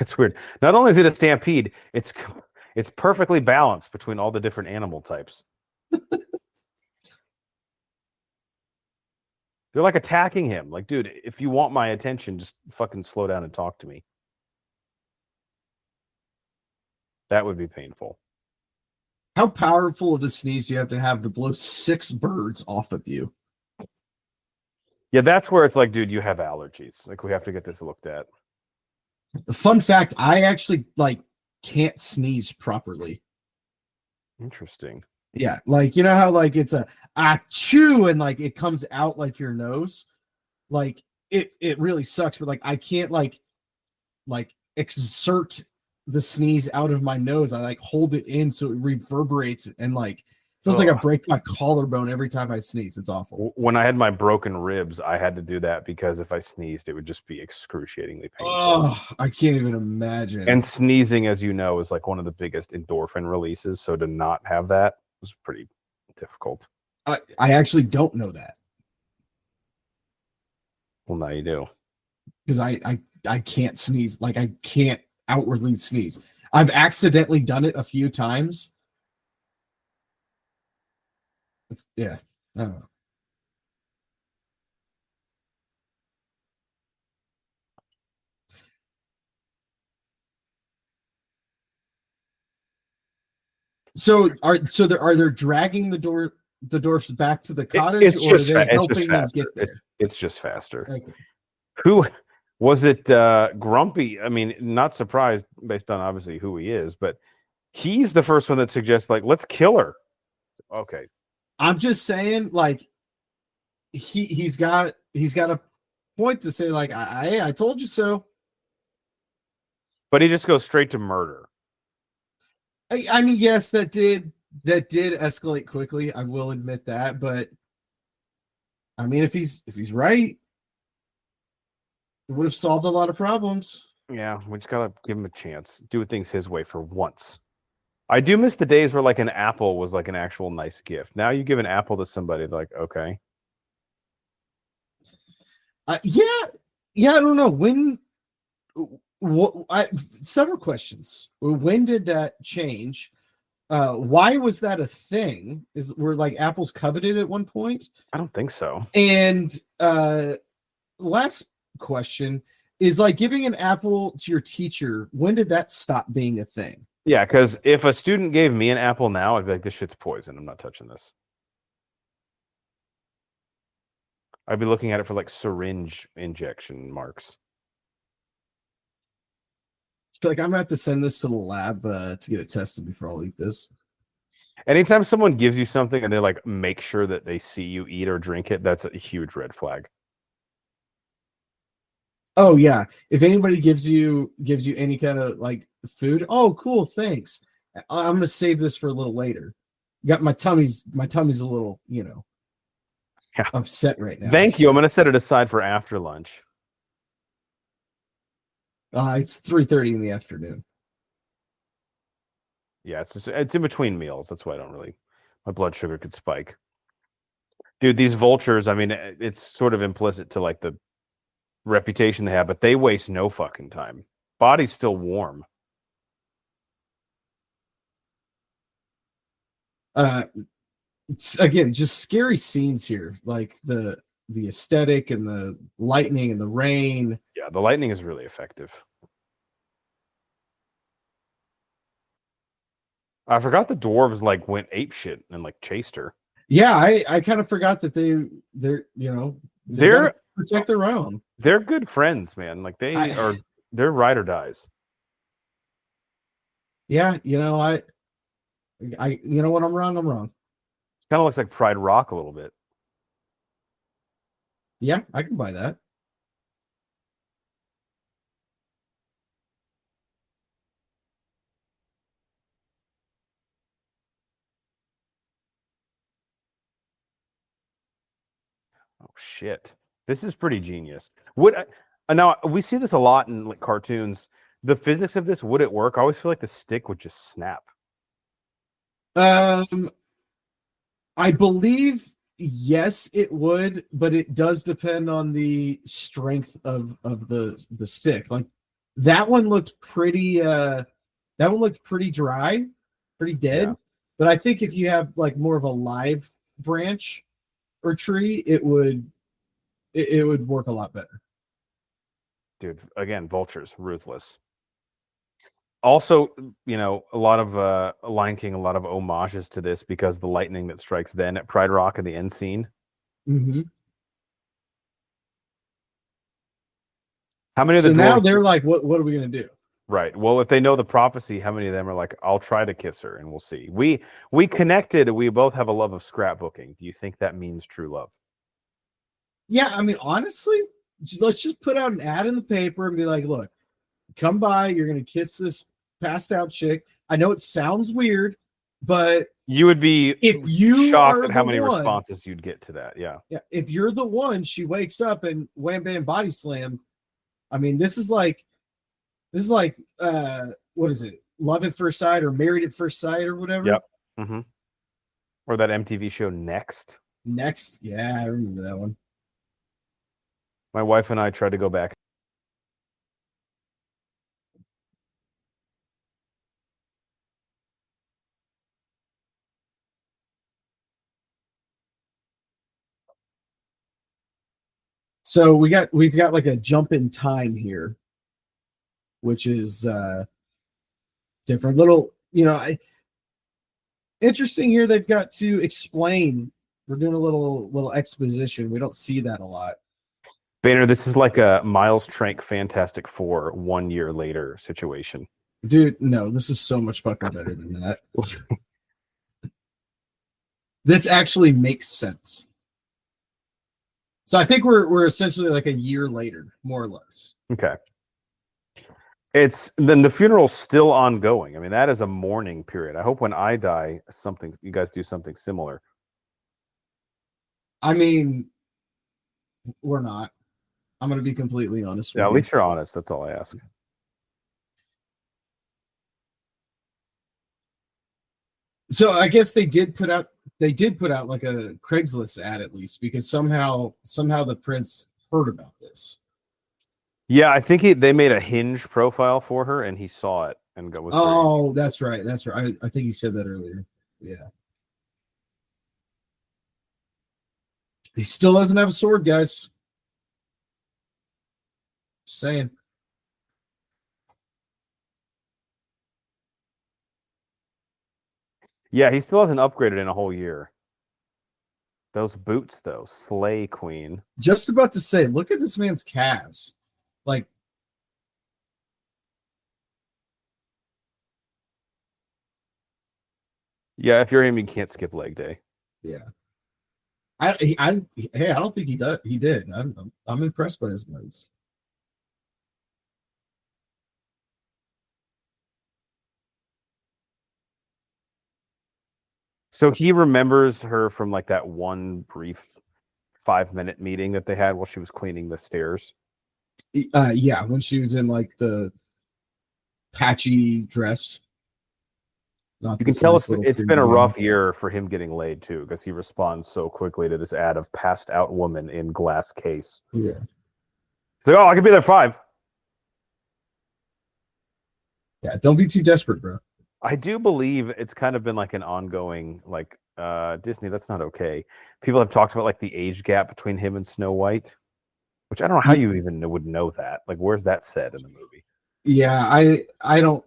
It's weird. Not only is it a stampede, it's perfectly balanced between all the different animal types. They're like attacking him. Like, dude, if you want my attention, just fucking slow down and talk to me. That would be painful. How powerful of a sneeze do you have to blow 6 birds off of you? Yeah, that's where it's like, dude, you have allergies. Like, we have to get this looked at. Fun fact, I actually like can't sneeze properly. Interesting. Yeah, like you know how like it's a achoo and like it comes out like your nose. Like it really sucks, but like I can't like exert the sneeze out of my nose. I like hold it in so it reverberates and like feels like I break my collarbone every time I sneeze. It's awful. When I had my broken ribs, I had to do that because if I sneezed, it would just be excruciatingly painful. Oh, I can't even imagine. And sneezing, as you know, is like one of the biggest endorphin releases. So to not have that was pretty difficult. I actually don't know that. Well, now you do. Because I can't sneeze. Like I can't outwardly sneeze. I've accidentally done it a few times. Yeah. I don't know. So are they dragging the door? the dwarfs back to the cottage, or are they helping them get there? It's just faster. Okay. Who was it? Grumpy. I mean, not surprised based on obviously who he is, but he's the first one that suggests like, let's kill her. Okay. I'm just saying, like, he's got a point to say, like, I told you so. But he just goes straight to murder. I mean, yes, that did escalate quickly. I will admit that, but I mean, if he's right, it would have solved a lot of problems. Yeah, we just gotta give him a chance. Do things his way for once. I do miss the days where like an apple was like an actual nice gift. Now you give an apple to somebody, like, okay. Yeah, I don't know when. Several questions. When did that change? Why was that a thing? Were like apples coveted at one point? I don't think so. And last question is, like, giving an apple to your teacher. When did that stop being a thing? Yeah, because if a student gave me an apple now, I'd be like, this shit's poison. I'm not touching this. I'd be looking at it for like syringe injection marks. Like, I'm gonna have to send this to the lab to get it tested before I'll eat this. Anytime someone gives you something and they like make sure that they see you eat or drink it, that's a huge red flag. Oh yeah, if anybody gives you any kind of like food, oh cool, thanks. I'm gonna save this for a little later. Got my tummy's a little, upset right now. Thank you. I'm gonna set it aside for after lunch. It's 3:30 in the afternoon. Yeah, it's in between meals. That's why my blood sugar could spike. Dude, these vultures, I mean, it's sort of implicit to like the reputation they have, but they waste no fucking time. Body's still warm. Again, just scary scenes here, like the aesthetic and the lightning and the rain. Yeah, the lightning is really effective. I forgot the dwarves like went apeshit and like chased her. Yeah, I kind of forgot that they're protect their own. They're good friends, man. Like they're ride or dies. Yeah, I when I'm wrong, I'm wrong. It kind of looks like Pride Rock a little bit. Yeah, I can buy that. Oh shit. This is pretty genius. Now we see this a lot in like cartoons. The physics of this, would it work? I always feel like the stick would just snap. I believe yes, it would, but it does depend on the strength of the stick. Like that one looked pretty dry, pretty dead. Yeah. But I think if you have like more of a live branch or tree, it would work a lot better. Dude, again, vultures, ruthless. Also, a lot of Lion King, a lot of homages to this because the lightning that strikes then at Pride Rock in the end scene. Mm-hmm. How many of the now they're like, what are we gonna do? Right. Well, if they know the prophecy, how many of them are like, I'll try to kiss her and we'll see. We connected. We both have a love of scrapbooking. Do you think that means true love? Yeah, I mean, honestly, let's just put out an ad in the paper and be like, look, come by, you're gonna kiss this passed out chick. I know it sounds weird, but you would be if you shocked at how many responses you'd get to that. Yeah. If you're the one, she wakes up and wham bam body slam. I mean, this is like what is it? Love at First Sight or Married at First Sight or whatever. Yep. Mm-hmm. Or that MTV show Next. Yeah, I remember that one. My wife and I tried to go back. So we've got like a jump in time here, which is different. Little, interesting here. They've got to explain. We're doing a little exposition. We don't see that a lot. Banner, this is like a Miles Trank Fantastic Four 1 year later situation. Dude, no, this is so much fucking better than that. This actually makes sense. So I think we're essentially like a year later, more or less. Okay. It's then the funeral's still ongoing. I mean, that is a mourning period. I hope when I die, you guys do something similar. I mean, we're not. I'm going to be completely honest with Yeah, you. at least you're honest. That's all I ask. So I guess they did put out like a Craigslist ad at least, because somehow the prince heard about this. Yeah, I think they made a Hinge profile for her, and he saw it and was. Oh, that's right. That's right. I think he said that earlier. Yeah. He still doesn't have a sword, guys. Just saying. Yeah, he still hasn't upgraded in a whole year. Those boots, though, slay queen. Just about to say, look at this man's calves. Like, yeah, if you're him, you can't skip leg day. Yeah. I don't think he does. He did. I'm impressed by his notes. So he remembers her from like that one brief 5-minute meeting that they had while she was cleaning the stairs. Yeah, when she was in like the patchy dress. You can tell it's been a rough year for him getting laid too, because he responds so quickly to this ad of passed out woman in glass case. Yeah. He's like, oh, I could be there 5. Yeah, don't be too desperate, bro. I do believe it's kind of been like an ongoing, like, Disney, that's not okay. People have talked about like the age gap between him and Snow White, which I don't know how you even would know that. Like, where's that said in the movie? Yeah, I don't.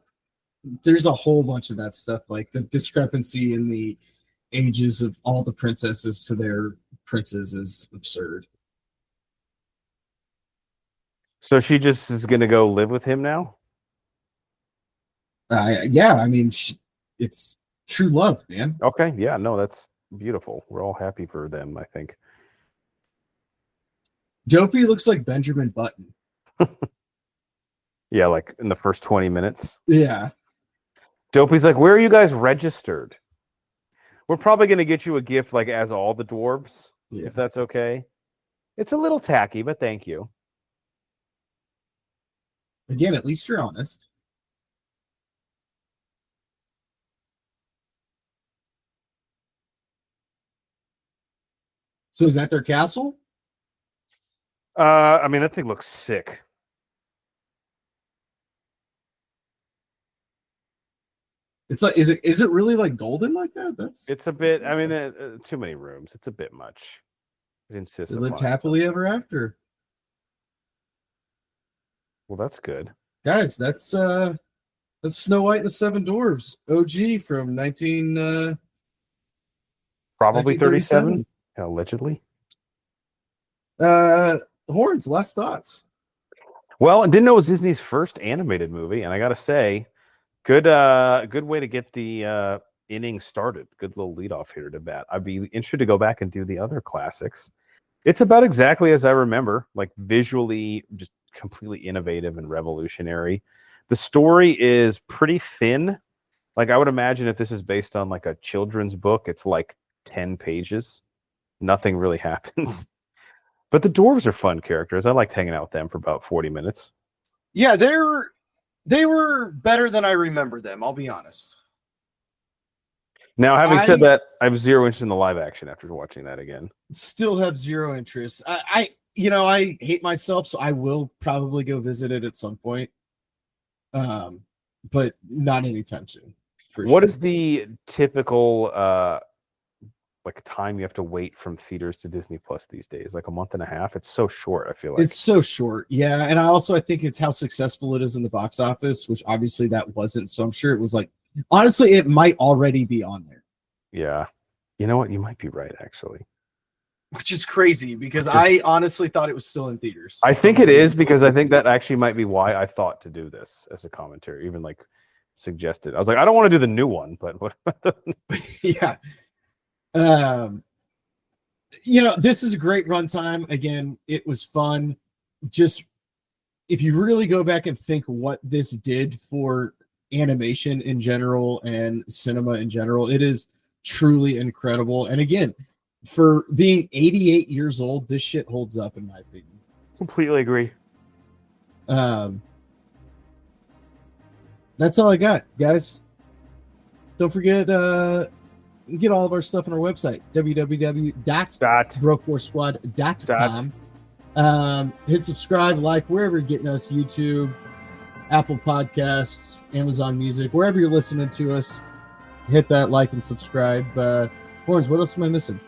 There's a whole bunch of that stuff, like the discrepancy in the ages of all the princesses to their princes is absurd. So she just is going to go live with him now? Yeah, I mean, it's true love, man. Okay, yeah, no, that's beautiful. We're all happy for them, I think. Dopey looks like Benjamin Button. Yeah, like in the first 20 minutes. Yeah. Dopey's like, where are you guys registered? We're probably going to get you a gift like as all the dwarves, if that's okay. It's a little tacky, but thank you. Again, at least you're honest. So is that their castle? I mean, that thing looks sick. It's like, is it really like golden like that? It's a bit. I mean, too many rooms. It's a bit much. It insists. They lived happily ever after. Well, that's good, guys. That's Snow White and the Seven Dwarfs, OG from probably 37, allegedly. Horns. Last thoughts. Well, I didn't know it was Disney's first animated movie, and I gotta say, good way to get the inning started. Good little lead off here to bat. I'd be interested to go back and do the other classics. It's about exactly as I remember, like visually just completely innovative and revolutionary. The story is pretty thin. Like, I would imagine if this is based on like a children's book, it's like 10 pages. Nothing really happens. But the dwarves are fun characters. I liked hanging out with them for about 40 minutes. Yeah, they were better than I remember them, I'll be honest. Now, having said that, I have zero interest in the live action after watching that again. Still have zero interest. I hate myself, so I will probably go visit it at some point. But not anytime soon. What is the typical like time you have to wait from theaters to Disney Plus these days? Like a month and a half? It's so short, I feel like. It's so short, yeah. And I think it's how successful it is in the box office, which obviously that wasn't. So I'm sure it was like, honestly, it might already be on there. Yeah. You know what? You might be right, actually. Which is crazy because I honestly thought it was still in theaters. I think it is because I think that actually might be why I thought to do this as a commentary, even like suggested. I was like, I don't want to do the new one, but what? Yeah. This is a great runtime. Again, it was fun. Just if you really go back and think what this did for animation in general and cinema in general, it is truly incredible. And again, for being 88 years old, this shit holds up in my opinion. Completely agree. That's all I got, guys. Don't forget, get all of our stuff on our website, www.broforce.com. Hit subscribe, like, wherever you're getting us, YouTube, Apple Podcasts, Amazon Music, wherever you're listening to us, hit that like and subscribe. Horns, what else am I missing?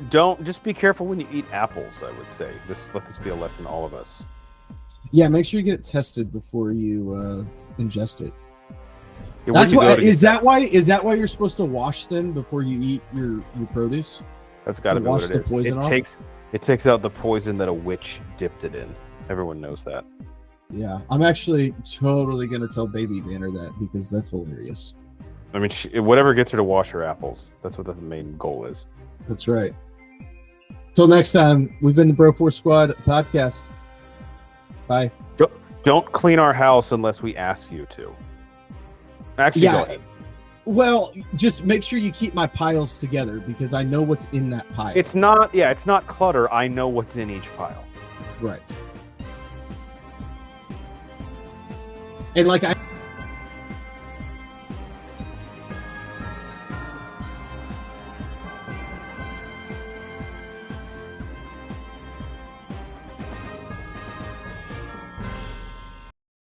Just be careful when you eat apples, I would say. Let this be a lesson to all of us. Yeah, make sure you get it tested before you ingest it. Yeah, That's why. Is that why you're supposed to wash them before you eat your produce? That's got to be what it is. It takes out the poison that a witch dipped it in. Everyone knows that. Yeah, I'm actually totally gonna tell Baby Banner that because that's hilarious. I mean, whatever gets her to wash her apples. That's what the main goal is. That's right. Till next time, we've been the Broforce Squad podcast. Bye. Don't clean our house unless we ask you to. Actually, go ahead. Well, just make sure you keep my piles together because I know what's in that pile. It's not clutter. I know what's in each pile. Right. And like I